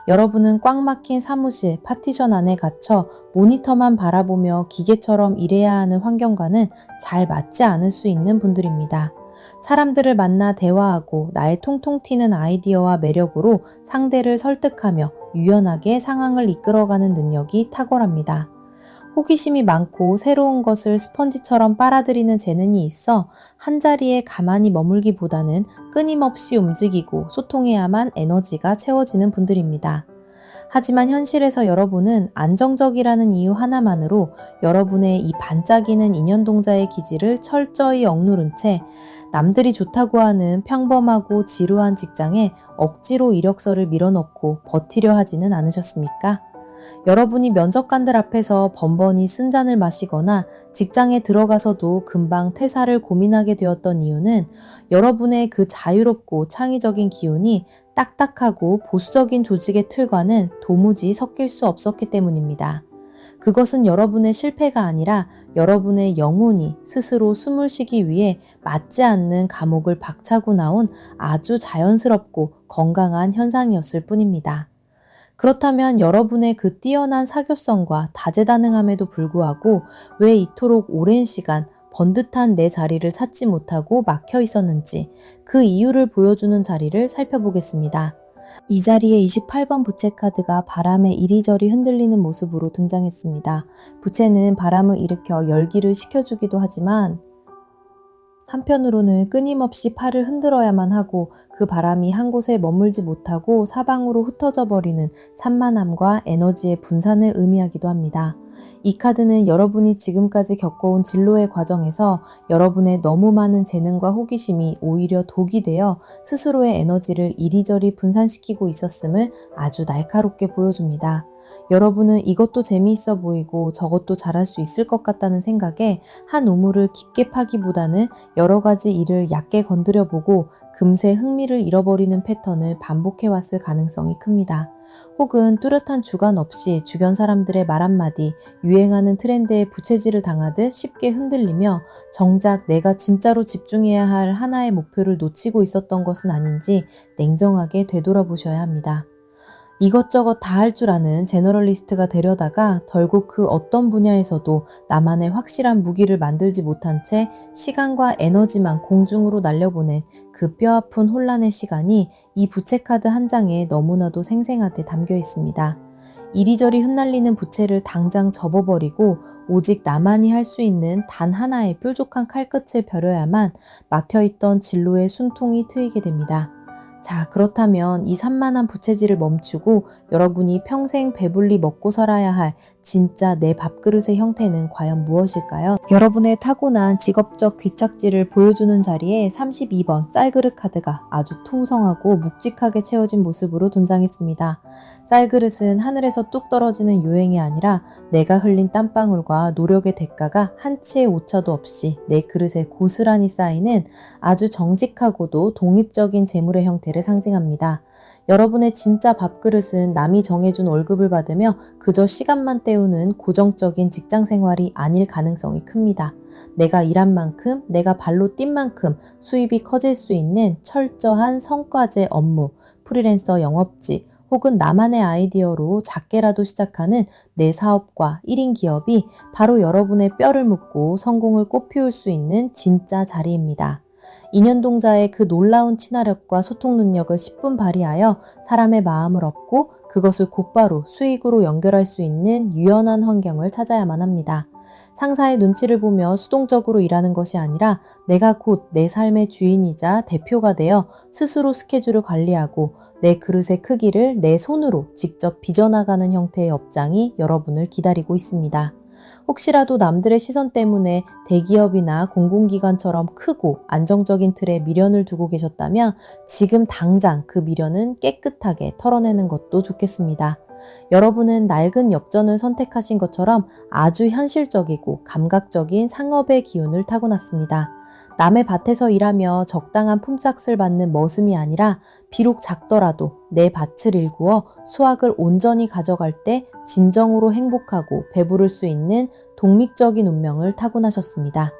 여러분은 꽉 막힌 사무실, 파티션 안에 갇혀 모니터만 바라보며 기계처럼 일해야 하는 환경과는 잘 맞지 않을 수 있는 분들입니다. 사람들을 만나 대화하고 나의 통통 튀는 아이디어와 매력으로 상대를 설득하며 유연하게 상황을 이끌어가는 능력이 탁월합니다. 호기심이 많고 새로운 것을 스펀지처럼 빨아들이는 재능이 있어 한자리에 가만히 머물기보다는 끊임없이 움직이고 소통해야만 에너지가 채워지는 분들입니다. 하지만 현실에서 여러분은 안정적이라는 이유 하나만으로 여러분의 이 반짝이는 인연동자의 기질을 철저히 억누른 채 남들이 좋다고 하는 평범하고 지루한 직장에 억지로 이력서를 밀어넣고 버티려 하지는 않으셨습니까? 여러분이 면접관들 앞에서 번번이 쓴잔을 마시거나 직장에 들어가서도 금방 퇴사를 고민하게 되었던 이유는 여러분의 그 자유롭고 창의적인 기운이 딱딱하고 보수적인 조직의 틀과는 도무지 섞일 수 없었기 때문입니다. 그것은 여러분의 실패가 아니라 여러분의 영혼이 스스로 숨을 쉬기 위해 맞지 않는 감옥을 박차고 나온 아주 자연스럽고 건강한 현상이었을 뿐입니다. 그렇다면 여러분의 그 뛰어난 사교성과 다재다능함에도 불구하고 왜 이토록 오랜 시간 번듯한 내 자리를 찾지 못하고 막혀 있었는지 그 이유를 보여주는 자리를 살펴보겠습니다. 이 자리에 28번 부채 카드가 바람에 이리저리 흔들리는 모습으로 등장했습니다. 부채는 바람을 일으켜 열기를 식혀주기도 하지만 한편으로는 끊임없이 팔을 흔들어야만 하고 그 바람이 한 곳에 머물지 못하고 사방으로 흩어져 버리는 산만함과 에너지의 분산을 의미하기도 합니다. 이 카드는 여러분이 지금까지 겪어온 진로의 과정에서 여러분의 너무 많은 재능과 호기심이 오히려 독이 되어 스스로의 에너지를 이리저리 분산시키고 있었음을 아주 날카롭게 보여줍니다. 여러분은 이것도 재미있어 보이고 저것도 잘할 수 있을 것 같다는 생각에 한 우물을 깊게 파기보다는 여러 가지 일을 얕게 건드려 보고 금세 흥미를 잃어버리는 패턴을 반복해왔을 가능성이 큽니다. 혹은 뚜렷한 주관 없이 주변 사람들의 말 한마디, 유행하는 트렌드에 부채질을 당하듯 쉽게 흔들리며 정작 내가 진짜로 집중해야 할 하나의 목표를 놓치고 있었던 것은 아닌지 냉정하게 되돌아보셔야 합니다. 이것저것 다 할 줄 아는 제너럴리스트가 되려다가 결국 그 어떤 분야에서도 나만의 확실한 무기를 만들지 못한 채 시간과 에너지만 공중으로 날려보낸 그 뼈아픈 혼란의 시간이 이 부채 카드 한 장에 너무나도 생생하게 담겨 있습니다. 이리저리 흩날리는 부채를 당장 접어버리고 오직 나만이 할 수 있는 단 하나의 뾰족한 칼끝을 벼려야만 막혀있던 진로의 숨통이 트이게 됩니다. 자, 그렇다면 이 산만한 부채질을 멈추고 여러분이 평생 배불리 먹고 살아야 할 진짜 내 밥그릇의 형태는 과연 무엇일까요? 여러분의 타고난 직업적 귀착지를 보여주는 자리에 32번 쌀그릇 카드가 아주 투성하고 묵직하게 채워진 모습으로 등장했습니다. 쌀그릇은 하늘에서 뚝 떨어지는 유행이 아니라 내가 흘린 땀방울과 노력의 대가가 한치의 오차도 없이 내 그릇에 고스란히 쌓이는 아주 정직하고도 독립적인 재물의 형태를 상징합니다. 여러분의 진짜 밥그릇은 남이 정해준 월급을 받으며 그저 시간만 때우는 고정적인 직장 생활이 아닐 가능성이 큽니다. 내가 일한 만큼, 내가 발로 뛴 만큼 수입이 커질 수 있는 철저한 성과제 업무, 프리랜서 영업직, 혹은 나만의 아이디어로 작게라도 시작하는 내 사업과 1인 기업이 바로 여러분의 뼈를 묻고 성공을 꽃피울 수 있는 진짜 자리입니다. 인연동자의 그 놀라운 친화력과 소통 능력을 10분 발휘하여 사람의 마음을 얻고 그것을 곧바로 수익으로 연결할 수 있는 유연한 환경을 찾아야만 합니다. 상사의 눈치를 보며 수동적으로 일하는 것이 아니라 내가 곧 내 삶의 주인이자 대표가 되어 스스로 스케줄을 관리하고 내 그릇의 크기를 내 손으로 직접 빚어나가는 형태의 업장이 여러분을 기다리고 있습니다. 혹시라도 남들의 시선 때문에 대기업이나 공공기관처럼 크고 안정적인 틀에 미련을 두고 계셨다면 지금 당장 그 미련은 깨끗하게 털어내는 것도 좋겠습니다. 여러분은 낡은 엽전을 선택하신 것처럼 아주 현실적이고 감각적인 상업의 기운을 타고났습니다. 남의 밭에서 일하며 적당한 품삯을 받는 머슴이 아니라 비록 작더라도 내 밭을 일구어 수확을 온전히 가져갈 때 진정으로 행복하고 배부를 수 있는 독립적인 운명을 타고나셨습니다.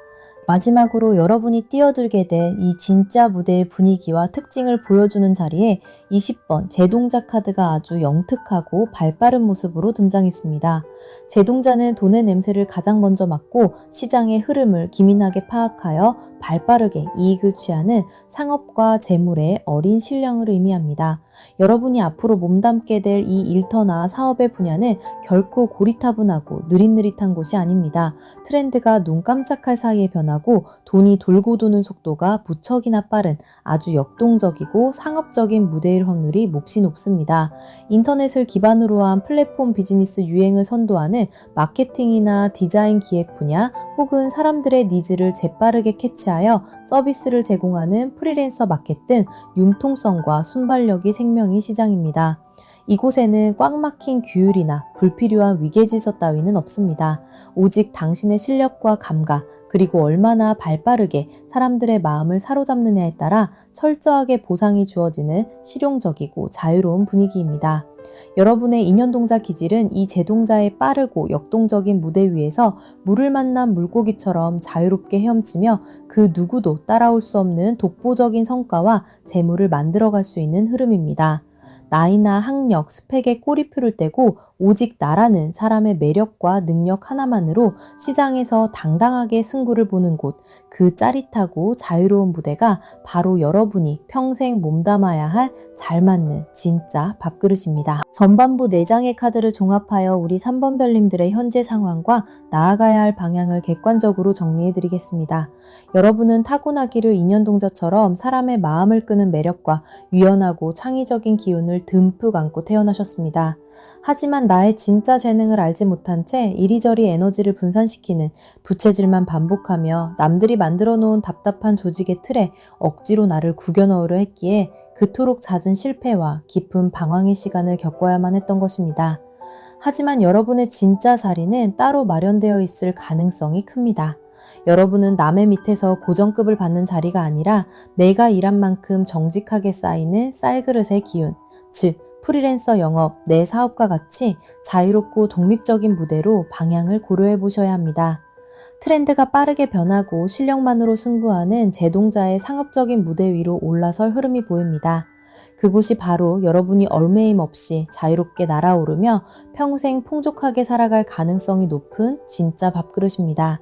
마지막으로 여러분이 뛰어들게 될 이 진짜 무대의 분위기와 특징을 보여주는 자리에 20번 제동자 카드가 아주 영특하고 발빠른 모습으로 등장했습니다. 제동자는 돈의 냄새를 가장 먼저 맡고 시장의 흐름을 기민하게 파악하여 발빠르게 이익을 취하는 상업과 재물의 어린 신령을 의미합니다. 여러분이 앞으로 몸담게 될 이 일터나 사업의 분야는 결코 고리타분하고 느릿느릿한 곳이 아닙니다. 트렌드가 눈 깜짝할 사이에 변하고 돈이 돌고 도는 속도가 무척이나 빠른 아주 역동적이고 상업적인 무대일 확률이 몹시 높습니다. 인터넷을 기반으로 한 플랫폼 비즈니스 유행을 선도하는 마케팅이나 디자인 기획 분야 혹은 사람들의 니즈를 재빠르게 캐치하여 서비스를 제공하는 프리랜서 마켓 등 융통성과 순발력이 생명인 시장입니다. 이곳에는 꽉 막힌 규율이나 불필요한 위계질서 따위는 없습니다. 오직 당신의 실력과 감각, 그리고 얼마나 발빠르게 사람들의 마음을 사로잡느냐에 따라 철저하게 보상이 주어지는 실용적이고 자유로운 분위기입니다. 여러분의 인연동자 기질은 이 제동자의 빠르고 역동적인 무대 위에서 물을 만난 물고기처럼 자유롭게 헤엄치며 그 누구도 따라올 수 없는 독보적인 성과와 재물을 만들어갈 수 있는 흐름입니다. 나이나 학력, 스펙에 꼬리표를 떼고 오직 나라는 사람의 매력과 능력 하나만으로 시장에서 당당하게 승부를 보는 곳, 그 짜릿하고 자유로운 무대가 바로 여러분이 평생 몸담아야 할 잘 맞는 진짜 밥그릇입니다. 전반부 4장의 카드를 종합하여 우리 3번 별님들의 현재 상황과 나아가야 할 방향을 객관적으로 정리해드리겠습니다. 여러분은 타고나기를 인연동자처럼 사람의 마음을 끄는 매력과 유연하고 창의적인 기운을 듬뿍 안고 태어나셨습니다. 하지만 나의 진짜 재능을 알지 못한 채 이리저리 에너지를 분산시키는 부채질만 반복하며 남들이 만들어 놓은 답답한 조직의 틀에 억지로 나를 구겨 넣으려 했기에 그토록 잦은 실패와 깊은 방황의 시간을 겪어야만 했던 것입니다. 하지만 여러분의 진짜 자리는 따로 마련되어 있을 가능성이 큽니다. 여러분은 남의 밑에서 고정급을 받는 자리가 아니라 내가 일한 만큼 정직하게 쌓이는 쌀그릇의 기운, 즉 프리랜서 영업, 내 사업과 같이 자유롭고 독립적인 무대로 방향을 고려해 보셔야 합니다. 트렌드가 빠르게 변하고 실력만으로 승부하는 제동자의 상업적인 무대 위로 올라설 흐름이 보입니다. 그곳이 바로 여러분이 얼매임 없이 자유롭게 날아오르며 평생 풍족하게 살아갈 가능성이 높은 진짜 밥그릇입니다.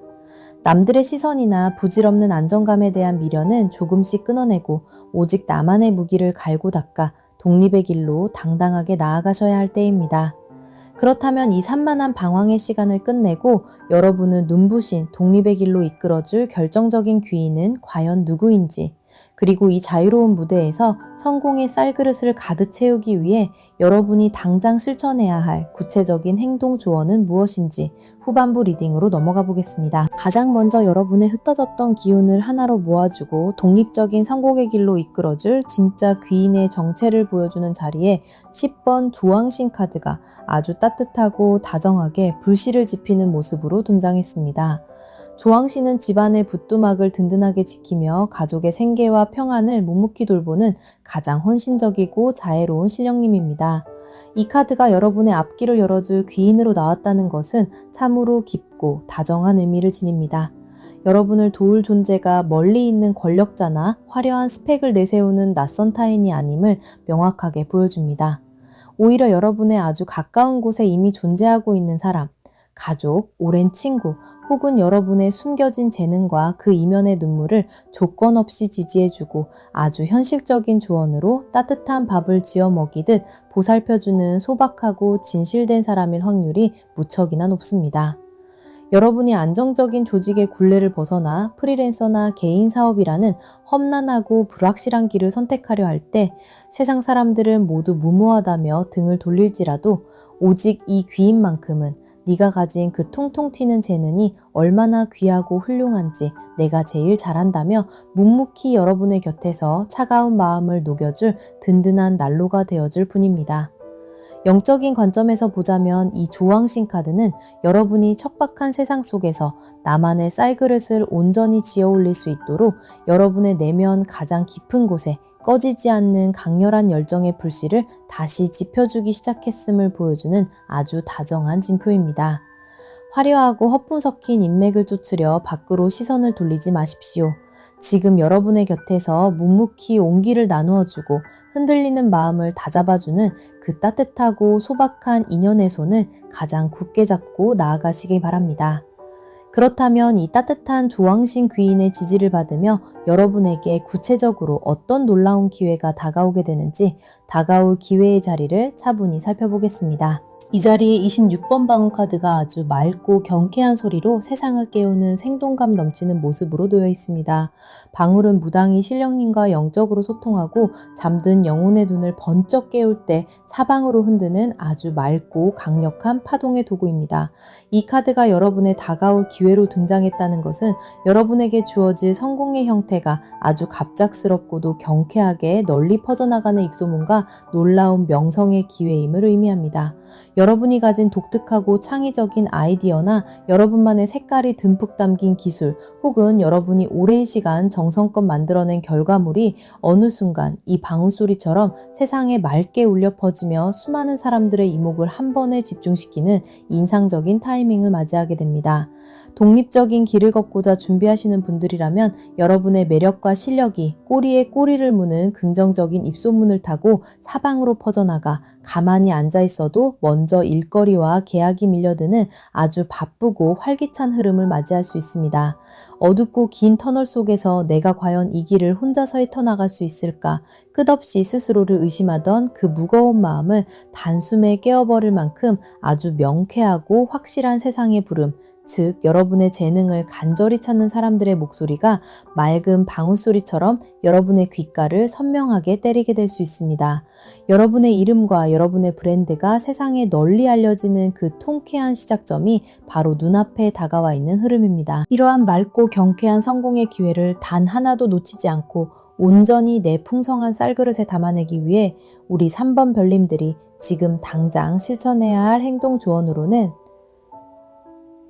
남들의 시선이나 부질없는 안정감에 대한 미련은 조금씩 끊어내고 오직 나만의 무기를 갈고 닦아 독립의 길로 당당하게 나아가셔야 할 때입니다. 그렇다면 이 산만한 방황의 시간을 끝내고 여러분은 눈부신 독립의 길로 이끌어줄 결정적인 귀인은 과연 누구인지, 그리고 이 자유로운 무대에서 성공의 쌀그릇을 가득 채우기 위해 여러분이 당장 실천해야 할 구체적인 행동 조언은 무엇인지 후반부 리딩으로 넘어가 보겠습니다. 가장 먼저 여러분의 흩어졌던 기운을 하나로 모아주고 독립적인 성공의 길로 이끌어줄 진짜 귀인의 정체를 보여주는 자리에 10번 조왕신 카드가 아주 따뜻하고 다정하게 불씨를 지피는 모습으로 등장했습니다. 조왕신은 집안의 부뚜막을 든든하게 지키며 가족의 생계와 평안을 묵묵히 돌보는 가장 헌신적이고 자애로운 신령님입니다. 이 카드가 여러분의 앞길을 열어줄 귀인으로 나왔다는 것은 참으로 깊고 다정한 의미를 지닙니다. 여러분을 도울 존재가 멀리 있는 권력자나 화려한 스펙을 내세우는 낯선 타인이 아님을 명확하게 보여줍니다. 오히려 여러분의 아주 가까운 곳에 이미 존재하고 있는 사람, 가족, 오랜 친구, 혹은 여러분의 숨겨진 재능과 그 이면의 눈물을 조건 없이 지지해주고 아주 현실적인 조언으로 따뜻한 밥을 지어 먹이듯 보살펴주는 소박하고 진실된 사람일 확률이 무척이나 높습니다. 여러분이 안정적인 조직의 굴레를 벗어나 프리랜서나 개인 사업이라는 험난하고 불확실한 길을 선택하려 할 때 세상 사람들은 모두 무모하다며 등을 돌릴지라도 오직 이 귀인만큼은 네가 가진 그 통통 튀는 재능이 얼마나 귀하고 훌륭한지 내가 제일 잘한다며 묵묵히 여러분의 곁에서 차가운 마음을 녹여줄 든든한 난로가 되어줄 뿐입니다. 영적인 관점에서 보자면 이 조왕신 카드는 여러분이 척박한 세상 속에서 나만의 쌀그릇을 온전히 지어 올릴 수 있도록 여러분의 내면 가장 깊은 곳에 꺼지지 않는 강렬한 열정의 불씨를 다시 지펴주기 시작했음을 보여주는 아주 다정한 징표입니다. 화려하고 허풍 섞인 인맥을 쫓으려 밖으로 시선을 돌리지 마십시오. 지금 여러분의 곁에서 묵묵히 온기를 나누어주고 흔들리는 마음을 다잡아주는 그 따뜻하고 소박한 인연의 손을 가장 굳게 잡고 나아가시기 바랍니다. 그렇다면 이 따뜻한 조왕신 귀인의 지지를 받으며 여러분에게 구체적으로 어떤 놀라운 기회가 다가오게 되는지 다가올 기회의 자리를 차분히 살펴보겠습니다. 이 자리에 26번 방울 카드가 아주 맑고 경쾌한 소리로 세상을 깨우는 생동감 넘치는 모습으로 놓여 있습니다. 방울은 무당이 신령님과 영적으로 소통하고 잠든 영혼의 눈을 번쩍 깨울 때 사방으로 흔드는 아주 맑고 강력한 파동의 도구입니다. 이 카드가 여러분의 다가올 기회로 등장했다는 것은 여러분에게 주어질 성공의 형태가 아주 갑작스럽고도 경쾌하게 널리 퍼져나가는 입소문과 놀라운 명성의 기회임을 의미합니다. 여러분이 가진 독특하고 창의적인 아이디어나 여러분만의 색깔이 듬뿍 담긴 기술 혹은 여러분이 오랜 시간 정성껏 만들어낸 결과물이 어느 순간 이 방울소리처럼 세상에 맑게 울려 퍼지며 수많은 사람들의 이목을 한 번에 집중시키는 인상적인 타이밍을 맞이하게 됩니다. 독립적인 길을 걷고자 준비하시는 분들이라면 여러분의 매력과 실력이 꼬리에 꼬리를 무는 긍정적인 입소문을 타고 사방으로 퍼져나가 가만히 앉아 있어도 먼저 일거리와 계약이 밀려드는 아주 바쁘고 활기찬 흐름을 맞이할 수 있습니다. 어둡고 긴 터널 속에서 내가 과연 이 길을 혼자서 헤쳐나갈 수 있을까 끝없이 스스로를 의심하던 그 무거운 마음을 단숨에 깨어버릴 만큼 아주 명쾌하고 확실한 세상의 부름, 즉 여러분의 재능을 간절히 찾는 사람들의 목소리가 맑은 방울소리처럼 여러분의 귓가를 선명하게 때리게 될 수 있습니다. 여러분의 이름과 여러분의 브랜드가 세상에 널리 알려지는 그 통쾌한 시작점이 바로 눈앞에 다가와 있는 흐름입니다. 이러한 맑고 경쾌한 성공의 기회를 단 하나도 놓치지 않고 온전히 내 풍성한 쌀그릇에 담아내기 위해 우리 3번 별님들이 지금 당장 실천해야 할 행동 조언으로는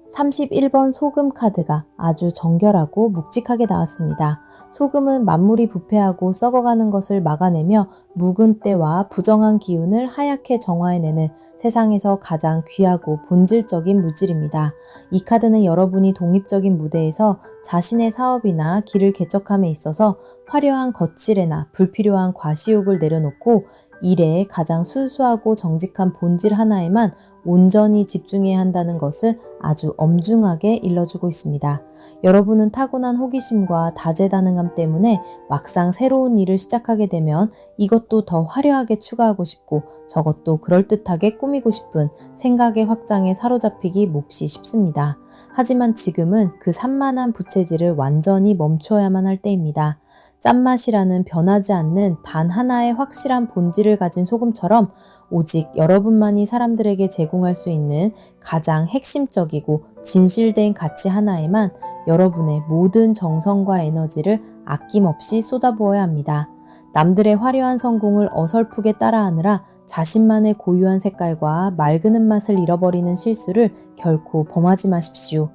31번 소금 카드가 아주 정결하고 묵직하게 나왔습니다. 소금은 만물이 부패하고 썩어가는 것을 막아내며 묵은 때와 부정한 기운을 하얗게 정화해내는 세상에서 가장 귀하고 본질적인 물질입니다. 이 카드는 여러분이 독립적인 무대에서 자신의 사업이나 길을 개척함에 있어서 화려한 거칠애나 불필요한 과시욕을 내려놓고 일에 가장 순수하고 정직한 본질 하나에만 온전히 집중해야 한다는 것을 아주 엄중하게 일러주고 있습니다. 여러분은 타고난 호기심과 다재다능함 때문에 막상 새로운 일을 시작하게 되면 이것도 더 화려하게 추가하고 싶고 저것도 그럴듯하게 꾸미고 싶은 생각의 확장에 사로잡히기 몹시 쉽습니다. 하지만 지금은 그 산만한 부채질을 완전히 멈추어야만 할 때입니다. 짠맛이라는 변하지 않는 단 하나의 확실한 본질을 가진 소금처럼 오직 여러분만이 사람들에게 제공할 수 있는 가장 핵심적이고 진실된 가치 하나에만 여러분의 모든 정성과 에너지를 아낌없이 쏟아부어야 합니다. 남들의 화려한 성공을 어설프게 따라하느라 자신만의 고유한 색깔과 맑은 맛을 잃어버리는 실수를 결코 범하지 마십시오.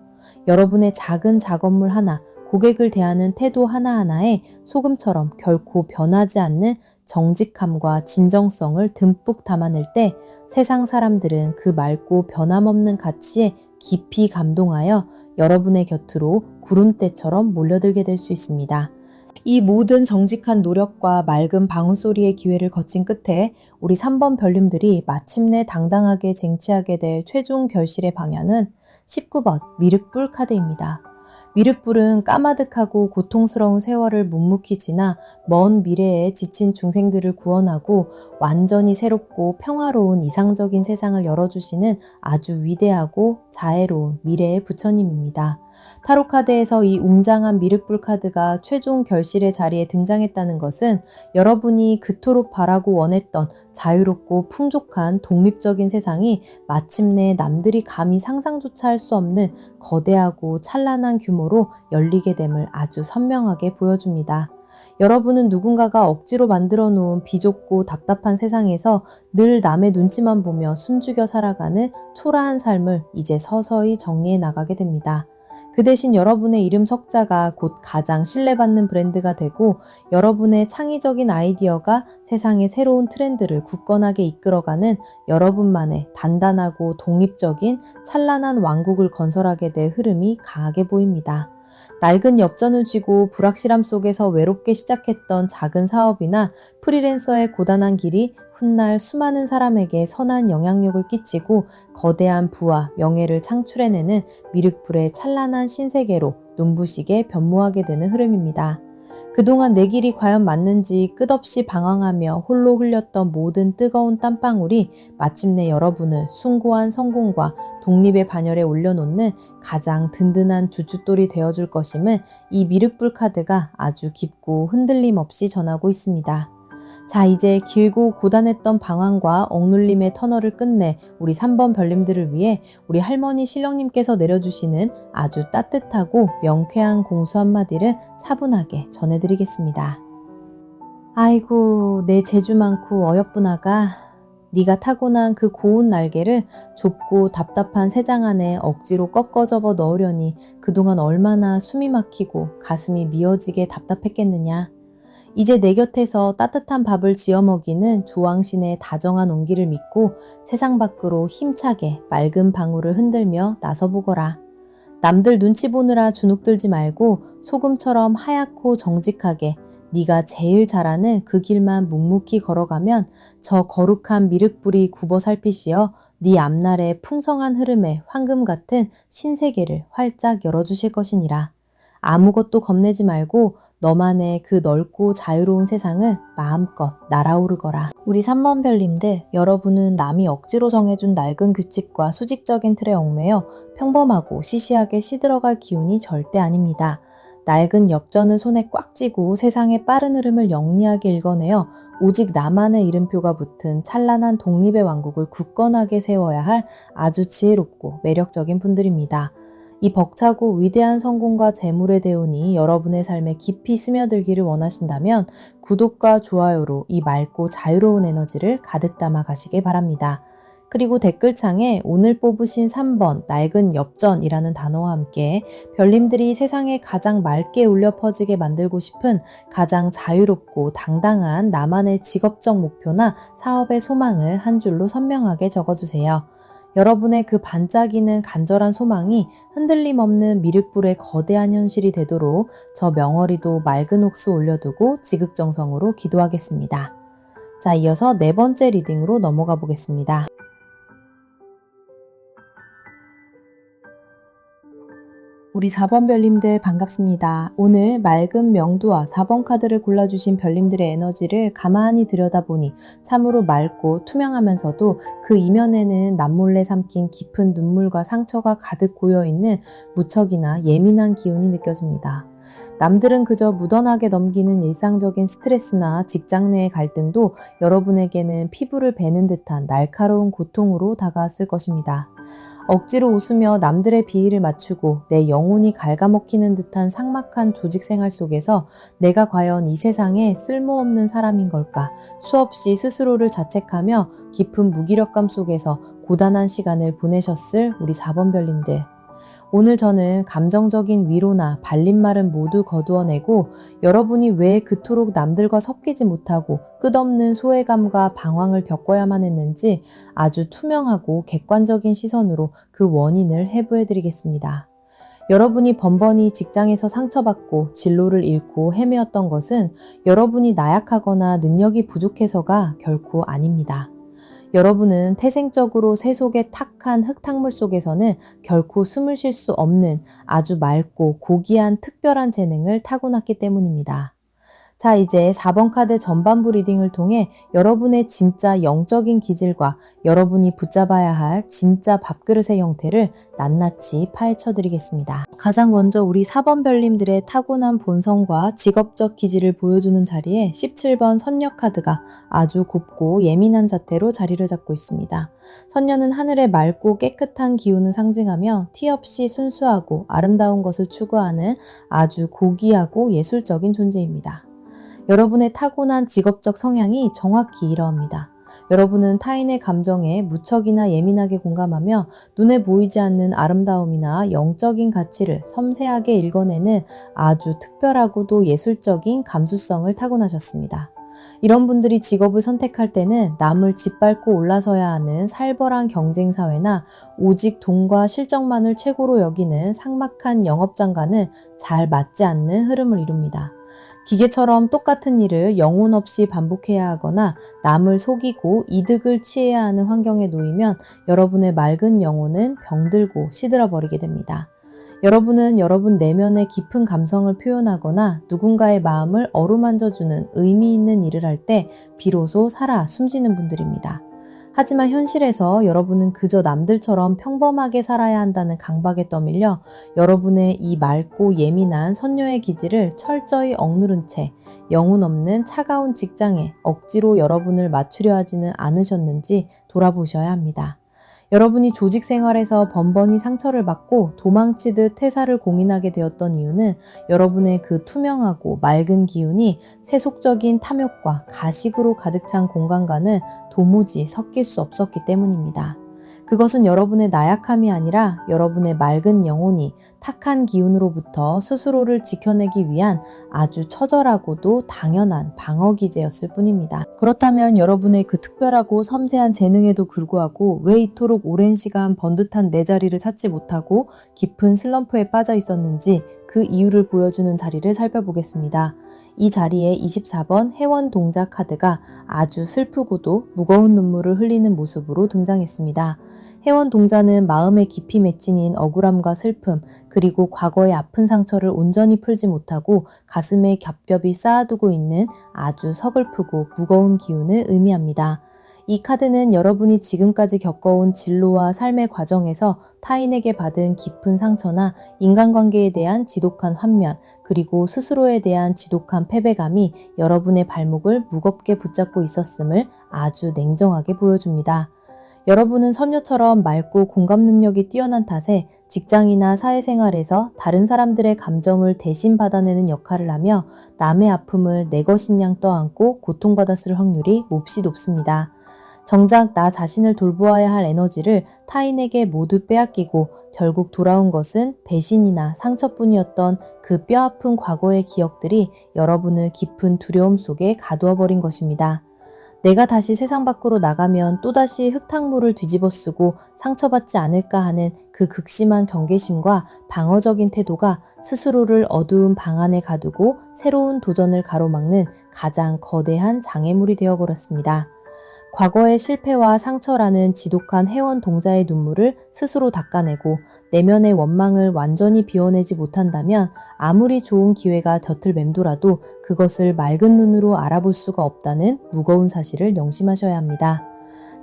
여러분의 작은 작업물 하나, 고객을 대하는 태도 하나하나에 소금처럼 결코 변하지 않는 정직함과 진정성을 듬뿍 담아낼 때 세상 사람들은 그 맑고 변함없는 가치에 깊이 감동하여 여러분의 곁으로 구름대처럼 몰려들게 될 수 있습니다. 이 모든 정직한 노력과 맑은 방울소리의 기회를 거친 끝에 우리 3번 별님들이 마침내 당당하게 쟁취하게 될 최종 결실의 방향은 19번 미륵불 카드입니다. 미륵불은 까마득하고 고통스러운 세월을 묵묵히 지나 먼 미래에 지친 중생들을 구원하고 완전히 새롭고 평화로운 이상적인 세상을 열어주시는 아주 위대하고 자애로운 미래의 부처님입니다. 타로카드에서 이 웅장한 미륵불 카드가 최종 결실의 자리에 등장했다는 것은 여러분이 그토록 바라고 원했던 자유롭고 풍족한 독립적인 세상이 마침내 남들이 감히 상상조차 할 수 없는 거대하고 찬란한 규모로 열리게 됨을 아주 선명하게 보여줍니다. 여러분은 누군가가 억지로 만들어 놓은 비좁고 답답한 세상에서 늘 남의 눈치만 보며 숨죽여 살아가는 초라한 삶을 이제 서서히 정리해 나가게 됩니다. 그 대신 여러분의 이름 석자가 곧 가장 신뢰받는 브랜드가 되고 여러분의 창의적인 아이디어가 세상의 새로운 트렌드를 굳건하게 이끌어가는 여러분만의 단단하고 독립적인 찬란한 왕국을 건설하게 될 흐름이 강하게 보입니다. 낡은 엽전을 쥐고 불확실함 속에서 외롭게 시작했던 작은 사업이나 프리랜서의 고단한 길이 훗날 수많은 사람에게 선한 영향력을 끼치고 거대한 부와 명예를 창출해내는 미륵불의 찬란한 신세계로 눈부시게 변모하게 되는 흐름입니다. 그동안 내 길이 과연 맞는지 끝없이 방황하며 홀로 흘렸던 모든 뜨거운 땀방울이 마침내 여러분을 숭고한 성공과 독립의 반열에 올려놓는 가장 든든한 주춧돌이 되어줄 것임을 이 미륵불 카드가 아주 깊고 흔들림 없이 전하고 있습니다. 자, 이제 길고 고단했던 방황과 억눌림의 터널을 끝내 우리 3번 별님들을 위해 우리 할머니 신령님께서 내려주시는 아주 따뜻하고 명쾌한 공수 한마디를 차분하게 전해드리겠습니다. 아이고, 내 재주 많고 어여쁜 아가, 네가 타고난 그 고운 날개를 좁고 답답한 세장 안에 억지로 꺾어 접어 넣으려니 그동안 얼마나 숨이 막히고 가슴이 미어지게 답답했겠느냐. 이제 내 곁에서 따뜻한 밥을 지어 먹이는 조왕신의 다정한 온기를 믿고 세상 밖으로 힘차게 맑은 방울을 흔들며 나서보거라. 남들 눈치 보느라 주눅들지 말고 소금처럼 하얗고 정직하게 네가 제일 잘하는 그 길만 묵묵히 걸어가면 저 거룩한 미륵불이 굽어 살피시어 네 앞날의 풍성한 흐름에 황금 같은 신세계를 활짝 열어주실 것이니라. 아무것도 겁내지 말고 너만의 그 넓고 자유로운 세상을 마음껏 날아오르거라. 우리 3번 별님들, 여러분은 남이 억지로 정해준 낡은 규칙과 수직적인 틀에 얽매여 평범하고 시시하게 시들어갈 기운이 절대 아닙니다. 낡은 엽전을 손에 꽉 쥐고 세상의 빠른 흐름을 영리하게 읽어내어 오직 나만의 이름표가 붙은 찬란한 독립의 왕국을 굳건하게 세워야 할 아주 지혜롭고 매력적인 분들입니다. 이 벅차고 위대한 성공과 재물의 대운이 여러분의 삶에 깊이 스며들기를 원하신다면 구독과 좋아요로 이 맑고 자유로운 에너지를 가득 담아 가시길 바랍니다. 그리고 댓글창에 오늘 뽑으신 3번 낡은 엽전이라는 단어와 함께 별님들이 세상에 가장 맑게 울려 퍼지게 만들고 싶은 가장 자유롭고 당당한 나만의 직업적 목표나 사업의 소망을 한 줄로 선명하게 적어주세요. 여러분의 그 반짝이는 간절한 소망이 흔들림 없는 미륵불의 거대한 현실이 되도록 저 명어리도 맑은 옥수 올려두고 지극정성으로 기도하겠습니다. 자, 이어서 네 번째 리딩으로 넘어가 보겠습니다. 우리 4번 별님들 반갑습니다. 오늘 맑은 명도와 4번 카드를 골라주신 별님들의 에너지를 가만히 들여다보니 참으로 맑고 투명하면서도 그 이면에는 남몰래 삼킨 깊은 눈물과 상처가 가득 고여있는 무척이나 예민한 기운이 느껴집니다. 남들은 그저 무던하게 넘기는 일상적인 스트레스나 직장 내의 갈등도 여러분에게는 피부를 베는 듯한 날카로운 고통으로 다가왔을 것입니다. 억지로 웃으며 남들의 비위를 맞추고 내 영혼이 갉아먹히는 듯한 삭막한 조직 생활 속에서 내가 과연 이 세상에 쓸모없는 사람인 걸까 수없이 스스로를 자책하며 깊은 무기력감 속에서 고단한 시간을 보내셨을 우리 4번 별님들. 오늘 저는 감정적인 위로나 발린말은 모두 거두어내고 여러분이 왜 그토록 남들과 섞이지 못하고 끝없는 소외감과 방황을 겪어야만 했는지 아주 투명하고 객관적인 시선으로 그 원인을 해부해드리겠습니다. 여러분이 번번이 직장에서 상처받고 진로를 잃고 헤매었던 것은 여러분이 나약하거나 능력이 부족해서가 결코 아닙니다. 여러분은 태생적으로 새 속의 탁한 흙탕물 속에서는 결코 숨을 쉴 수 없는 아주 맑고 고귀한 특별한 재능을 타고났기 때문입니다. 자, 이제 4번 카드 전반부 리딩을 통해 여러분의 진짜 영적인 기질과 여러분이 붙잡아야 할 진짜 밥그릇의 형태를 낱낱이 파헤쳐 드리겠습니다. 가장 먼저 우리 4번 별님들의 타고난 본성과 직업적 기질을 보여주는 자리에 17번 선녀 카드가 아주 곱고 예민한 자태로 자리를 잡고 있습니다. 선녀는 하늘의 맑고 깨끗한 기운을 상징하며 티 없이 순수하고 아름다운 것을 추구하는 아주 고귀하고 예술적인 존재입니다. 여러분의 타고난 직업적 성향이 정확히 이러합니다. 여러분은 타인의 감정에 무척이나 예민하게 공감하며 눈에 보이지 않는 아름다움이나 영적인 가치를 섬세하게 읽어내는 아주 특별하고도 예술적인 감수성을 타고나셨습니다. 이런 분들이 직업을 선택할 때는 남을 짓밟고 올라서야 하는 살벌한 경쟁사회나 오직 돈과 실적만을 최고로 여기는 삭막한 영업장과는 잘 맞지 않는 흐름을 이룹니다. 기계처럼 똑같은 일을 영혼 없이 반복해야 하거나 남을 속이고 이득을 취해야 하는 환경에 놓이면 여러분의 맑은 영혼은 병들고 시들어 버리게 됩니다. 여러분은 여러분 내면의 깊은 감성을 표현하거나 누군가의 마음을 어루만져주는 의미 있는 일을 할 때 비로소 살아 숨쉬는 분들입니다. 하지만 현실에서 여러분은 그저 남들처럼 평범하게 살아야 한다는 강박에 떠밀려 여러분의 이 맑고 예민한 선녀의 기질을 철저히 억누른 채 영혼 없는 차가운 직장에 억지로 여러분을 맞추려 하지는 않으셨는지 돌아보셔야 합니다. 여러분이 조직 생활에서 번번이 상처를 받고 도망치듯 퇴사를 고민하게 되었던 이유는 여러분의 그 투명하고 맑은 기운이 세속적인 탐욕과 가식으로 가득 찬 공간과는 도무지 섞일 수 없었기 때문입니다. 그것은 여러분의 나약함이 아니라 여러분의 맑은 영혼이 탁한 기운으로부터 스스로를 지켜내기 위한 아주 처절하고도 당연한 방어 기제였을 뿐입니다. 그렇다면 여러분의 그 특별하고 섬세한 재능에도 불구하고 왜 이토록 오랜 시간 번듯한 내 자리를 찾지 못하고 깊은 슬럼프에 빠져 있었는지 그 이유를 보여주는 자리를 살펴보겠습니다. 이 자리에 24번 해원 동자 카드가 아주 슬프고도 무거운 눈물을 흘리는 모습으로 등장했습니다. 해원 동자는 마음에 깊이 맺힌 억울함과 슬픔, 그리고 과거의 아픈 상처를 온전히 풀지 못하고 가슴에 겹겹이 쌓아두고 있는 아주 서글프고 무거운 기운을 의미합니다. 이 카드는 여러분이 지금까지 겪어온 진로와 삶의 과정에서 타인에게 받은 깊은 상처나 인간관계에 대한 지독한 환면, 그리고 스스로에 대한 지독한 패배감이 여러분의 발목을 무겁게 붙잡고 있었음을 아주 냉정하게 보여줍니다. 여러분은 선녀처럼 맑고 공감 능력이 뛰어난 탓에 직장이나 사회생활에서 다른 사람들의 감정을 대신 받아내는 역할을 하며 남의 아픔을 내 것인 양 떠안고 고통받았을 확률이 몹시 높습니다. 정작 나 자신을 돌보아야 할 에너지를 타인에게 모두 빼앗기고 결국 돌아온 것은 배신이나 상처뿐이었던 그 뼈아픈 과거의 기억들이 여러분을 깊은 두려움 속에 가두어버린 것입니다. 내가 다시 세상 밖으로 나가면 또다시 흙탕물을 뒤집어 쓰고 상처받지 않을까 하는 그 극심한 경계심과 방어적인 태도가 스스로를 어두운 방 안에 가두고 새로운 도전을 가로막는 가장 거대한 장애물이 되어버렸습니다. 과거의 실패와 상처라는 지독한 해원 동자의 눈물을 스스로 닦아내고 내면의 원망을 완전히 비워내지 못한다면 아무리 좋은 기회가 곁을 맴돌아도 그것을 맑은 눈으로 알아볼 수가 없다는 무거운 사실을 명심하셔야 합니다.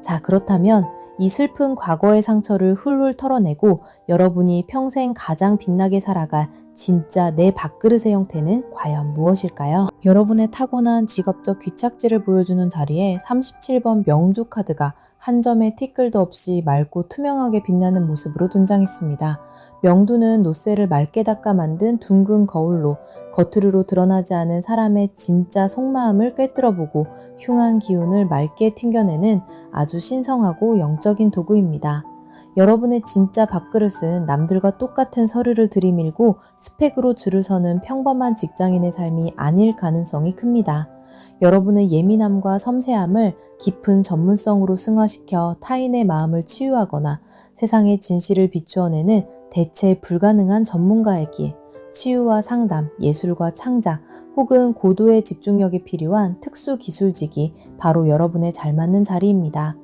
자, 그렇다면 이 슬픈 과거의 상처를 훌훌 털어내고 여러분이 평생 가장 빛나게 살아갈 진짜 내 밥그릇의 형태는 과연 무엇일까요? 여러분의 타고난 직업적 귀착지를 보여주는 자리에 37번 명두 카드가 한 점의 티끌도 없이 맑고 투명하게 빛나는 모습으로 등장했습니다. 명두는 노쇠를 맑게 닦아 만든 둥근 거울로 겉으로 드러나지 않은 사람의 진짜 속마음을 꿰뚫어보고 흉한 기운을 맑게 튕겨내는 아주 신성하고 영적인 도구입니다. 여러분의 진짜 밥그릇은 남들과 똑같은 서류를 들이밀고 스펙으로 줄을 서는 평범한 직장인의 삶이 아닐 가능성이 큽니다. 여러분의 예민함과 섬세함을 깊은 전문성으로 승화시켜 타인의 마음을 치유하거나 세상의 진실을 비추어내는 대체 불가능한 전문가의 길, 치유와 상담, 예술과 창작, 혹은 고도의 집중력이 필요한 특수 기술직이 바로 여러분에 잘 맞는 자리입니다.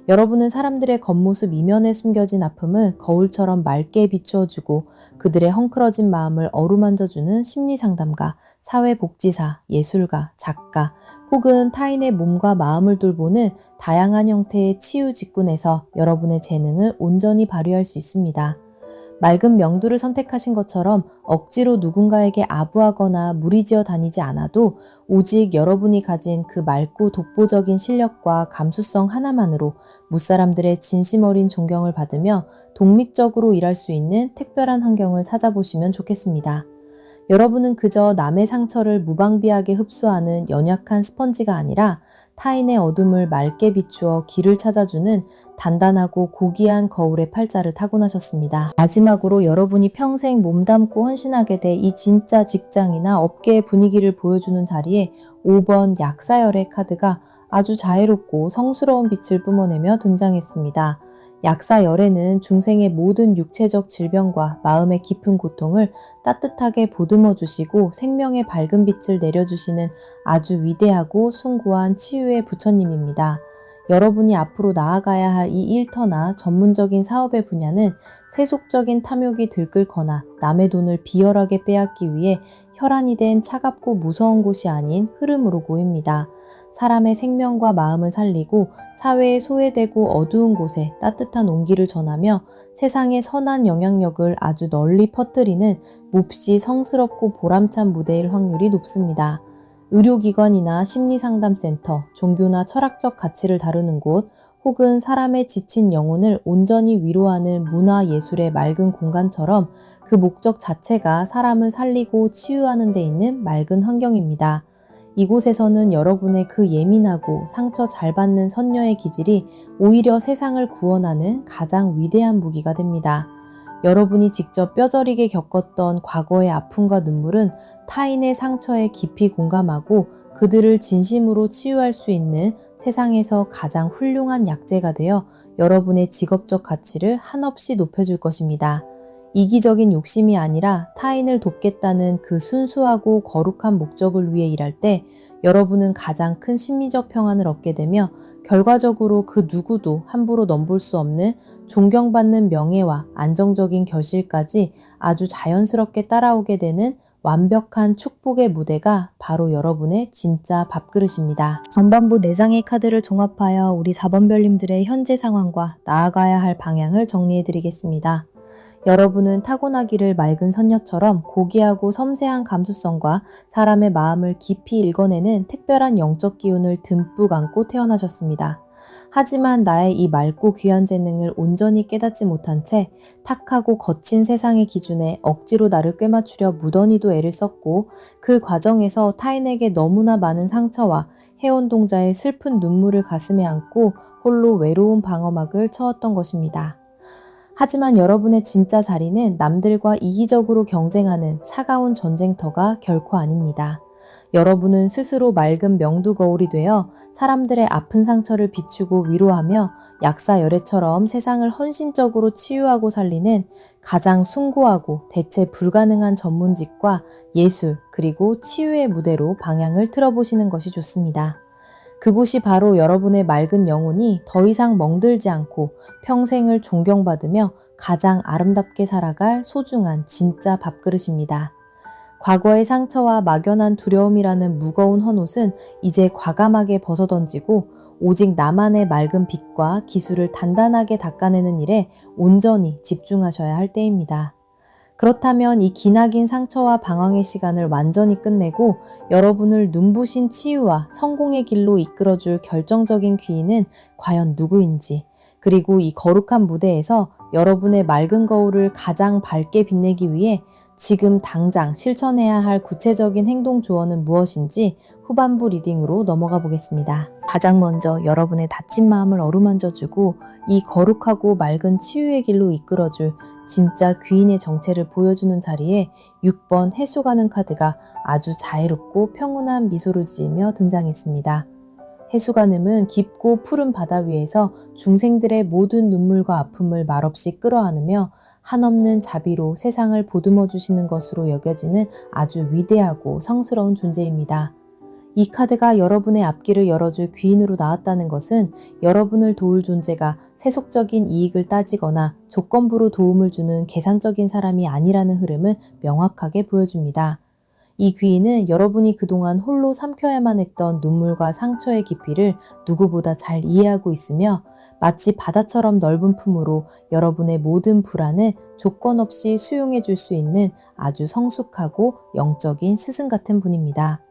여러분은 사람들의 겉모습 이면에 숨겨진 아픔을 거울처럼 맑게 비추어주고 그들의 헝클어진 마음을 어루만져주는 심리상담가, 사회복지사, 예술가, 작가, 혹은 타인의 몸과 마음을 돌보는 다양한 형태의 치유 직군에서 여러분의 재능을 온전히 발휘할 수 있습니다. 맑은 명두를 선택하신 것처럼 억지로 누군가에게 아부하거나 무리지어 다니지 않아도 오직 여러분이 가진 그 맑고 독보적인 실력과 감수성 하나만으로 무사람들의 진심 어린 존경을 받으며 독립적으로 일할 수 있는 특별한 환경을 찾아보시면 좋겠습니다. 여러분은 그저 남의 상처를 무방비하게 흡수하는 연약한 스펀지가 아니라 타인의 어둠을 맑게 비추어 길을 찾아주는 단단하고 고귀한 거울의 팔자를 타고나셨습니다. 마지막으로 여러분이 평생 몸담고 헌신하게 될 이 진짜 직장이나 업계의 분위기를 보여주는 자리에 5번 약사열의 카드가 아주 자애롭고 성스러운 빛을 뿜어내며 등장했습니다. 약사열애는 중생의 모든 육체적 질병과 마음의 깊은 고통을 따뜻하게 보듬어 주시고 생명의 밝은 빛을 내려주시는 아주 위대하고 숭고한 치유의 부처님입니다. 여러분이 앞으로 나아가야 할 이 일터나 전문적인 사업의 분야는 세속적인 탐욕이 들끓거나 남의 돈을 비열하게 빼앗기 위해 혈안이 된 차갑고 무서운 곳이 아닌 흐름으로 보입니다. 사람의 생명과 마음을 살리고 사회에 소외되고 어두운 곳에 따뜻한 온기를 전하며 세상의 선한 영향력을 아주 널리 퍼뜨리는 몹시 성스럽고 보람찬 무대일 확률이 높습니다. 의료기관이나 심리상담센터, 종교나 철학적 가치를 다루는 곳, 혹은 사람의 지친 영혼을 온전히 위로하는 문화예술의 맑은 공간처럼 그 목적 자체가 사람을 살리고 치유하는 데 있는 맑은 환경입니다. 이곳에서는 여러분의 그 예민하고 상처 잘 받는 선녀의 기질이 오히려 세상을 구원하는 가장 위대한 무기가 됩니다. 여러분이 직접 뼈저리게 겪었던 과거의 아픔과 눈물은 타인의 상처에 깊이 공감하고 그들을 진심으로 치유할 수 있는 세상에서 가장 훌륭한 약재가 되어 여러분의 직업적 가치를 한없이 높여줄 것입니다. 이기적인 욕심이 아니라 타인을 돕겠다는 그 순수하고 거룩한 목적을 위해 일할 때 여러분은 가장 큰 심리적 평안을 얻게 되며 결과적으로 그 누구도 함부로 넘볼 수 없는 존경받는 명예와 안정적인 결실까지 아주 자연스럽게 따라오게 되는 완벽한 축복의 무대가 바로 여러분의 진짜 밥그릇입니다. 전반부 4장의 카드를 종합하여 우리 4번 별님들의 현재 상황과 나아가야 할 방향을 정리해드리겠습니다. 여러분은 타고나기를 맑은 선녀처럼 고귀하고 섬세한 감수성과 사람의 마음을 깊이 읽어내는 특별한 영적 기운을 듬뿍 안고 태어나셨습니다. 하지만 나의 이 맑고 귀한 재능을 온전히 깨닫지 못한 채 탁하고 거친 세상의 기준에 억지로 나를 꿰맞추려 무던히도 애를 썼고 그 과정에서 타인에게 너무나 많은 상처와 해온동자의 슬픈 눈물을 가슴에 안고 홀로 외로운 방어막을 쳐왔던 것입니다. 하지만 여러분의 진짜 자리는 남들과 이기적으로 경쟁하는 차가운 전쟁터가 결코 아닙니다. 여러분은 스스로 맑은 명두 거울이 되어 사람들의 아픈 상처를 비추고 위로하며 약사열애처럼 세상을 헌신적으로 치유하고 살리는 가장 숭고하고 대체 불가능한 전문직과 예술 그리고 치유의 무대로 방향을 틀어보시는 것이 좋습니다. 그곳이 바로 여러분의 맑은 영혼이 더 이상 멍들지 않고 평생을 존경받으며 가장 아름답게 살아갈 소중한 진짜 밥그릇입니다. 과거의 상처와 막연한 두려움이라는 무거운 헌옷은 이제 과감하게 벗어던지고 오직 나만의 맑은 빛과 기술을 단단하게 닦아내는 일에 온전히 집중하셔야 할 때입니다. 그렇다면 이 기나긴 상처와 방황의 시간을 완전히 끝내고 여러분을 눈부신 치유와 성공의 길로 이끌어줄 결정적인 귀인은 과연 누구인지, 그리고 이 거룩한 무대에서 여러분의 맑은 거울을 가장 밝게 빛내기 위해 지금 당장 실천해야 할 구체적인 행동 조언은 무엇인지 후반부 리딩으로 넘어가 보겠습니다. 가장 먼저 여러분의 다친 마음을 어루만져주고 이 거룩하고 맑은 치유의 길로 이끌어줄 진짜 귀인의 정체를 보여주는 자리에 6번 해수가는 카드가 아주 자애롭고 평온한 미소를 지으며 등장했습니다. 해수가늠은 깊고 푸른 바다 위에서 중생들의 모든 눈물과 아픔을 말없이 끌어안으며 한없는 자비로 세상을 보듬어 주시는 것으로 여겨지는 아주 위대하고 성스러운 존재입니다. 이 카드가 여러분의 앞길을 열어줄 귀인으로 나왔다는 것은 여러분을 도울 존재가 세속적인 이익을 따지거나 조건부로 도움을 주는 계산적인 사람이 아니라는 흐름을 명확하게 보여줍니다. 이 귀인은 여러분이 그동안 홀로 삼켜야만 했던 눈물과 상처의 깊이를 누구보다 잘 이해하고 있으며 마치 바다처럼 넓은 품으로 여러분의 모든 불안을 조건 없이 수용해 줄 수 있는 아주 성숙하고 영적인 스승 같은 분입니다.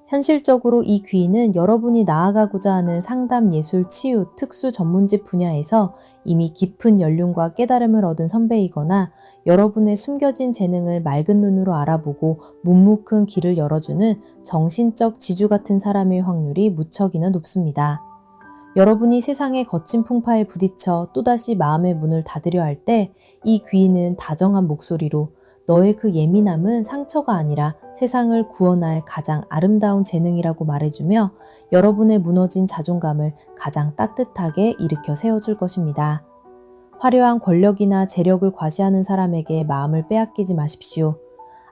현실적으로 이 귀인은 여러분이 나아가고자 하는 상담, 예술, 치유, 특수 전문직 분야에서 이미 깊은 연륜과 깨달음을 얻은 선배이거나 여러분의 숨겨진 재능을 맑은 눈으로 알아보고 묵묵한 길을 열어주는 정신적 지주 같은 사람의 확률이 무척이나 높습니다. 여러분이 세상의 거친 풍파에 부딪혀 또다시 마음의 문을 닫으려 할 때 이 귀인은 다정한 목소리로 너의 그 예민함은 상처가 아니라 세상을 구원할 가장 아름다운 재능이라고 말해주며 여러분의 무너진 자존감을 가장 따뜻하게 일으켜 세워줄 것입니다. 화려한 권력이나 재력을 과시하는 사람에게 마음을 빼앗기지 마십시오.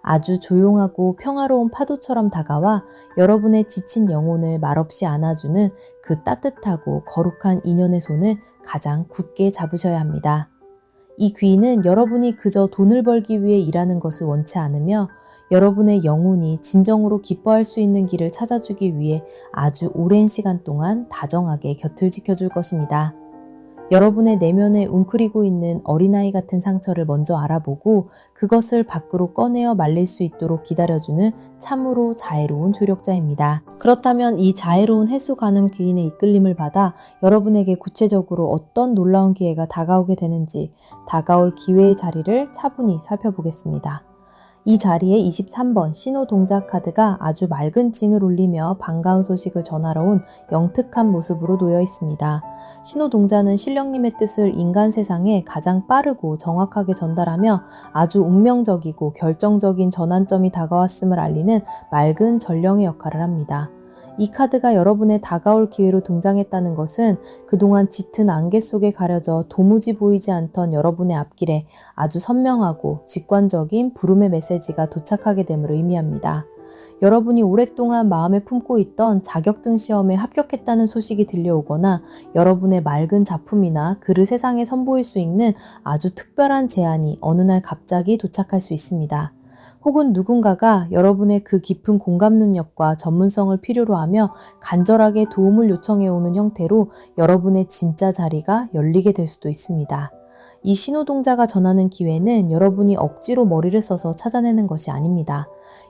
아주 조용하고 평화로운 파도처럼 다가와 여러분의 지친 영혼을 말없이 안아주는 그 따뜻하고 거룩한 인연의 손을 가장 굳게 잡으셔야 합니다. 이 귀인은 여러분이 그저 돈을 벌기 위해 일하는 것을 원치 않으며 여러분의 영혼이 진정으로 기뻐할 수 있는 길을 찾아주기 위해 아주 오랜 시간 동안 다정하게 곁을 지켜줄 것입니다. 여러분의 내면에 웅크리고 있는 어린아이 같은 상처를 먼저 알아보고 그것을 밖으로 꺼내어 말릴 수 있도록 기다려주는 참으로 자애로운 조력자입니다. 그렇다면 이 자애로운 해수가늠 귀인의 이끌림을 받아 여러분에게 구체적으로 어떤 놀라운 기회가 다가오게 되는지 다가올 기회의 자리를 차분히 살펴보겠습니다. 이 자리에 23번 신호동자 카드가 아주 맑은 징을 울리며 반가운 소식을 전하러 온 영특한 모습으로 놓여 있습니다. 신호동자는 신령님의 뜻을 인간 세상에 가장 빠르고 정확하게 전달하며 아주 운명적이고 결정적인 전환점이 다가왔음을 알리는 맑은 전령의 역할을 합니다. 이 카드가 여러분의 다가올 기회로 등장했다는 것은 그동안 짙은 안개 속에 가려져 도무지 보이지 않던 여러분의 앞길에 아주 선명하고 직관적인 부름의 메시지가 도착하게 됨을 의미합니다. 여러분이 오랫동안 마음에 품고 있던 자격증 시험에 합격했다는 소식이 들려오거나 여러분의 맑은 작품이나 글을 세상에 선보일 수 있는 아주 특별한 제안이 어느 날 갑자기 도착할 수 있습니다. 혹은 누군가가 여러분의 그 깊은 공감 능력과 전문성을 필요로 하며 간절하게 도움을 요청해오는 형태로 여러분의 진짜 자리가 열리게 될 수도 있습니다. 이 신호동자가 전하는 기회는 여러분이 억지로 머리를 써서 찾아내는 것이 아닙니다.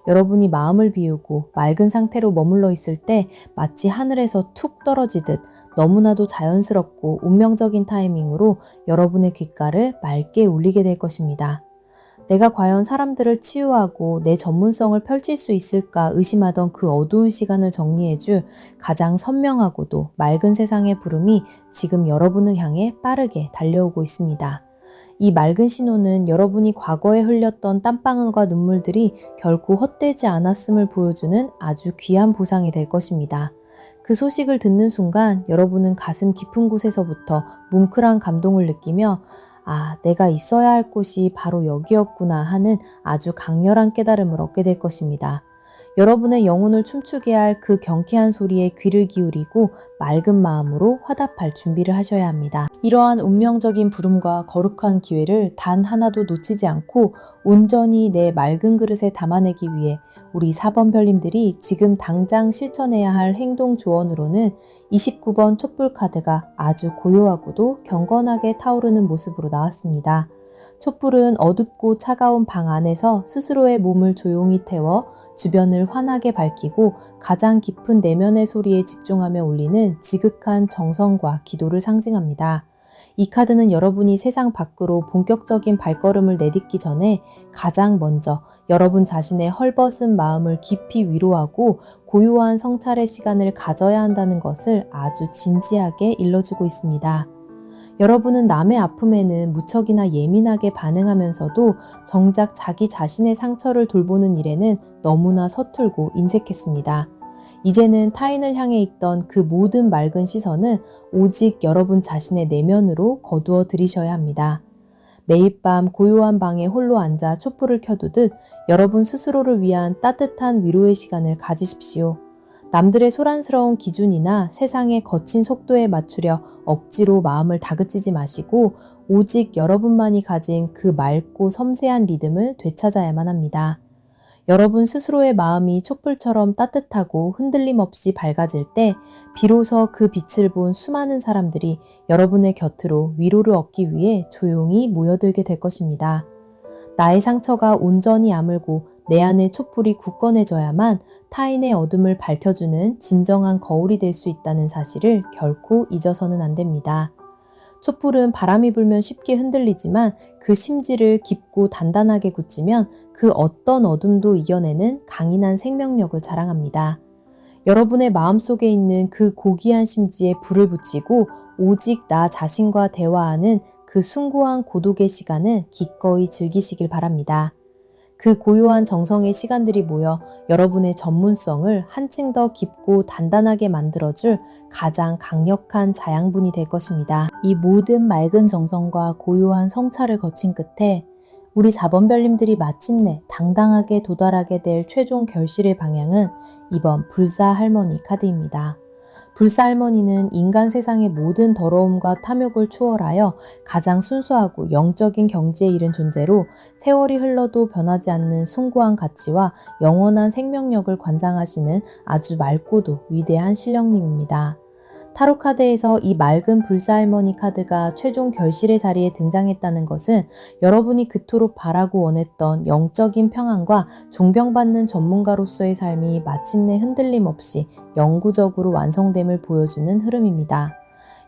여러분이 마음을 비우고 맑은 상태로 머물러 있을 때 마치 하늘에서 툭 떨어지듯 너무나도 자연스럽고 운명적인 타이밍으로 여러분의 귓가를 맑게 울리게 될 것입니다. 내가 과연 사람들을 치유하고 내 전문성을 펼칠 수 있을까 의심하던 그 어두운 시간을 정리해줄 가장 선명하고도 맑은 세상의 부름이 지금 여러분을 향해 빠르게 달려오고 있습니다. 이 맑은 신호는 여러분이 과거에 흘렸던 땀방울과 눈물들이 결코 헛되지 않았음을 보여주는 아주 귀한 보상이 될 것입니다. 그 소식을 듣는 순간 여러분은 가슴 깊은 곳에서부터 뭉클한 감동을 느끼며 아, 내가 있어야 할 곳이 바로 여기였구나 하는 아주 강렬한 깨달음을 얻게 될 것입니다. 여러분의 영혼을 춤추게 할 그 경쾌한 소리에 귀를 기울이고 맑은 마음으로 화답할 준비를 하셔야 합니다. 이러한 운명적인 부름과 거룩한 기회를 단 하나도 놓치지 않고 온전히 내 맑은 그릇에 담아내기 위해 우리 4번 별님들이 지금 당장 실천해야 할 행동 조언으로는 29번 촛불 카드가 아주 고요하고도 경건하게 타오르는 모습으로 나왔습니다. 촛불은 어둡고 차가운 방 안에서 스스로의 몸을 조용히 태워 주변을 환하게 밝히고 가장 깊은 내면의 소리에 집중하며 올리는 지극한 정성과 기도를 상징합니다. 이 카드는 여러분이 세상 밖으로 본격적인 발걸음을 내딛기 전에 가장 먼저 여러분 자신의 헐벗은 마음을 깊이 위로하고 고요한 성찰의 시간을 가져야 한다는 것을 아주 진지하게 일러주고 있습니다. 여러분은 남의 아픔에는 무척이나 예민하게 반응하면서도 정작 자기 자신의 상처를 돌보는 일에는 너무나 서툴고 인색했습니다. 이제는 타인을 향해 있던 그 모든 맑은 시선은 오직 여러분 자신의 내면으로 거두어 들이셔야 합니다. 매일 밤 고요한 방에 홀로 앉아 촛불을 켜두듯 여러분 스스로를 위한 따뜻한 위로의 시간을 가지십시오. 남들의 소란스러운 기준이나 세상의 거친 속도에 맞추려 억지로 마음을 다그치지 마시고 오직 여러분만이 가진 그 맑고 섬세한 리듬을 되찾아야만 합니다. 여러분 스스로의 마음이 촛불처럼 따뜻하고 흔들림 없이 밝아질 때 비로소 그 빛을 본 수많은 사람들이 여러분의 곁으로 위로를 얻기 위해 조용히 모여들게 될 것입니다. 나의 상처가 온전히 아물고 내 안의 촛불이 굳건해져야만 타인의 어둠을 밝혀주는 진정한 거울이 될 수 있다는 사실을 결코 잊어서는 안 됩니다. 촛불은 바람이 불면 쉽게 흔들리지만 그 심지를 깊고 단단하게 굳히면 그 어떤 어둠도 이겨내는 강인한 생명력을 자랑합니다. 여러분의 마음속에 있는 그 고귀한 심지에 불을 붙이고 오직 나 자신과 대화하는 그 숭고한 고독의 시간을 기꺼이 즐기시길 바랍니다. 그 고요한 정성의 시간들이 모여 여러분의 전문성을 한층 더 깊고 단단하게 만들어줄 가장 강력한 자양분이 될 것입니다. 이 모든 맑은 정성과 고요한 성찰을 거친 끝에 우리 4번 별님들이 마침내 당당하게 도달하게 될 최종 결실의 방향은 이번 불사 할머니 카드입니다. 불사 할머니는 인간 세상의 모든 더러움과 탐욕을 초월하여 가장 순수하고 영적인 경지에 이른 존재로 세월이 흘러도 변하지 않는 숭고한 가치와 영원한 생명력을 관장하시는 아주 맑고도 위대한 신령님입니다. 타로 카드에서 이 맑은 불사 할머니 카드가 최종 결실의 자리에 등장했다는 것은 여러분이 그토록 바라고 원했던 영적인 평안과 존경받는 전문가로서의 삶이 마침내 흔들림 없이 영구적으로 완성됨을 보여주는 흐름입니다.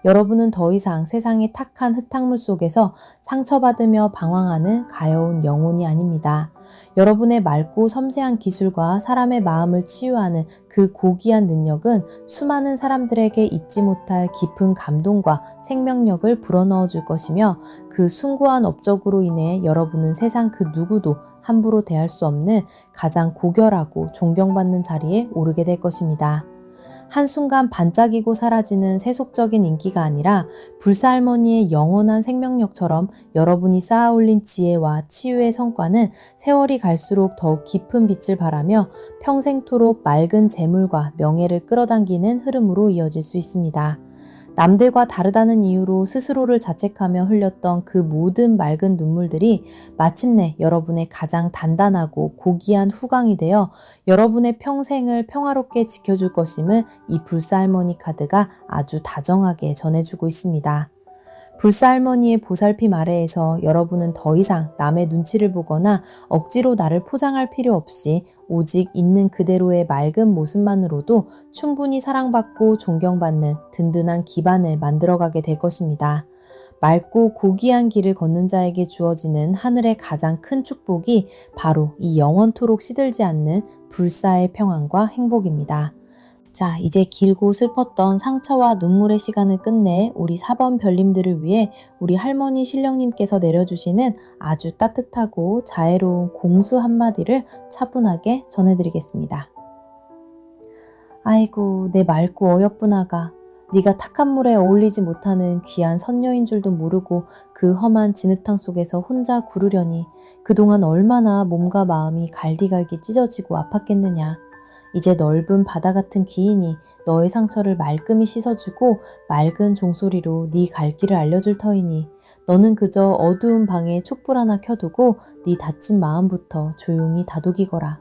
여러분은 더 이상 세상의 탁한 흙탕물 속에서 상처받으며 방황하는 가여운 영혼이 아닙니다. 여러분의 맑고 섬세한 기술과 사람의 마음을 치유하는 그 고귀한 능력은 수많은 사람들에게 잊지 못할 깊은 감동과 생명력을 불어넣어 줄 것이며 그 숭고한 업적으로 인해 여러분은 세상 그 누구도 함부로 대할 수 없는 가장 고결하고 존경받는 자리에 오르게 될 것입니다. 한순간 반짝이고 사라지는 세속적인 인기가 아니라 불사 할머니의 영원한 생명력처럼 여러분이 쌓아올린 지혜와 치유의 성과는 세월이 갈수록 더욱 깊은 빛을 발하며 평생토록 맑은 재물과 명예를 끌어당기는 흐름으로 이어질 수 있습니다. 남들과 다르다는 이유로 스스로를 자책하며 흘렸던 그 모든 맑은 눈물들이 마침내 여러분의 가장 단단하고 고귀한 후광이 되어 여러분의 평생을 평화롭게 지켜줄 것임을 이 불사 할머니 카드가 아주 다정하게 전해주고 있습니다. 불사 할머니의 보살핌 아래에서 여러분은 더 이상 남의 눈치를 보거나 억지로 나를 포장할 필요 없이 오직 있는 그대로의 맑은 모습만으로도 충분히 사랑받고 존경받는 든든한 기반을 만들어가게 될 것입니다. 맑고 고귀한 길을 걷는 자에게 주어지는 하늘의 가장 큰 축복이 바로 이 영원토록 시들지 않는 불사의 평안과 행복입니다. 자, 이제 길고 슬펐던 상처와 눈물의 시간을 끝내 우리 4번 별님들을 위해 우리 할머니 신령님께서 내려주시는 아주 따뜻하고 자애로운 공수 한마디를 차분하게 전해드리겠습니다. 아이고, 내 맑고 어여쁜 아가. 네가 탁한 물에 어울리지 못하는 귀한 선녀인 줄도 모르고 그 험한 진흙탕 속에서 혼자 구르려니 그동안 얼마나 몸과 마음이 갈디갈디 찢어지고 아팠겠느냐. 이제 넓은 바다 같은 기인이 너의 상처를 말끔히 씻어주고 맑은 종소리로 네 갈 길을 알려줄 터이니 너는 그저 어두운 방에 촛불 하나 켜두고 네 다친 마음부터 조용히 다독이거라.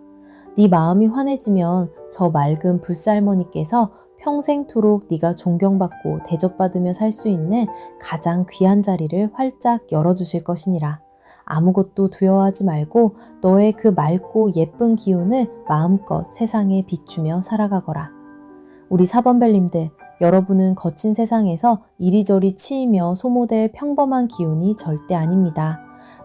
네 마음이 환해지면 저 맑은 불살머니께서 평생토록 네가 존경받고 대접받으며 살 수 있는 가장 귀한 자리를 활짝 열어주실 것이니라. 아무것도 두려워하지 말고 너의 그 맑고 예쁜 기운을 마음껏 세상에 비추며 살아가거라. 우리 사번별님들, 여러분은 거친 세상에서 이리저리 치이며 소모될 평범한 기운이 절대 아닙니다.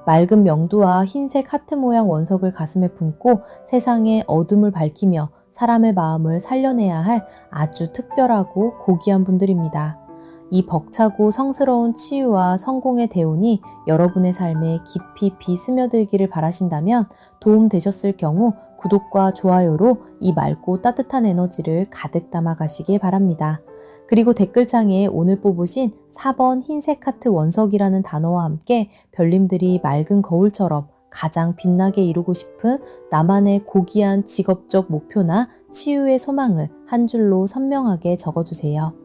맑은 명두와 흰색 하트 모양 원석을 가슴에 품고 세상의 어둠을 밝히며 사람의 마음을 살려내야 할 아주 특별하고 고귀한 분들입니다. 이 벅차고 성스러운 치유와 성공의 대운이 여러분의 삶에 깊이 스며들기를 바라신다면 도움 되셨을 경우 구독과 좋아요로 이 맑고 따뜻한 에너지를 가득 담아 가시길 바랍니다. 그리고 댓글창에 오늘 뽑으신 4번 흰색 하트 원석이라는 단어와 함께 별님들이 맑은 거울처럼 가장 빛나게 이루고 싶은 나만의 고귀한 직업적 목표나 치유의 소망을 한 줄로 선명하게 적어주세요.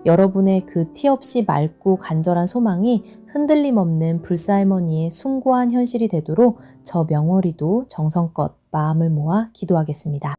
여러분의 그 티 없이 맑고 간절한 소망이 흔들림 없는 불사할머니의 숭고한 현실이 되도록 저 명월이도 정성껏 마음을 모아 기도하겠습니다.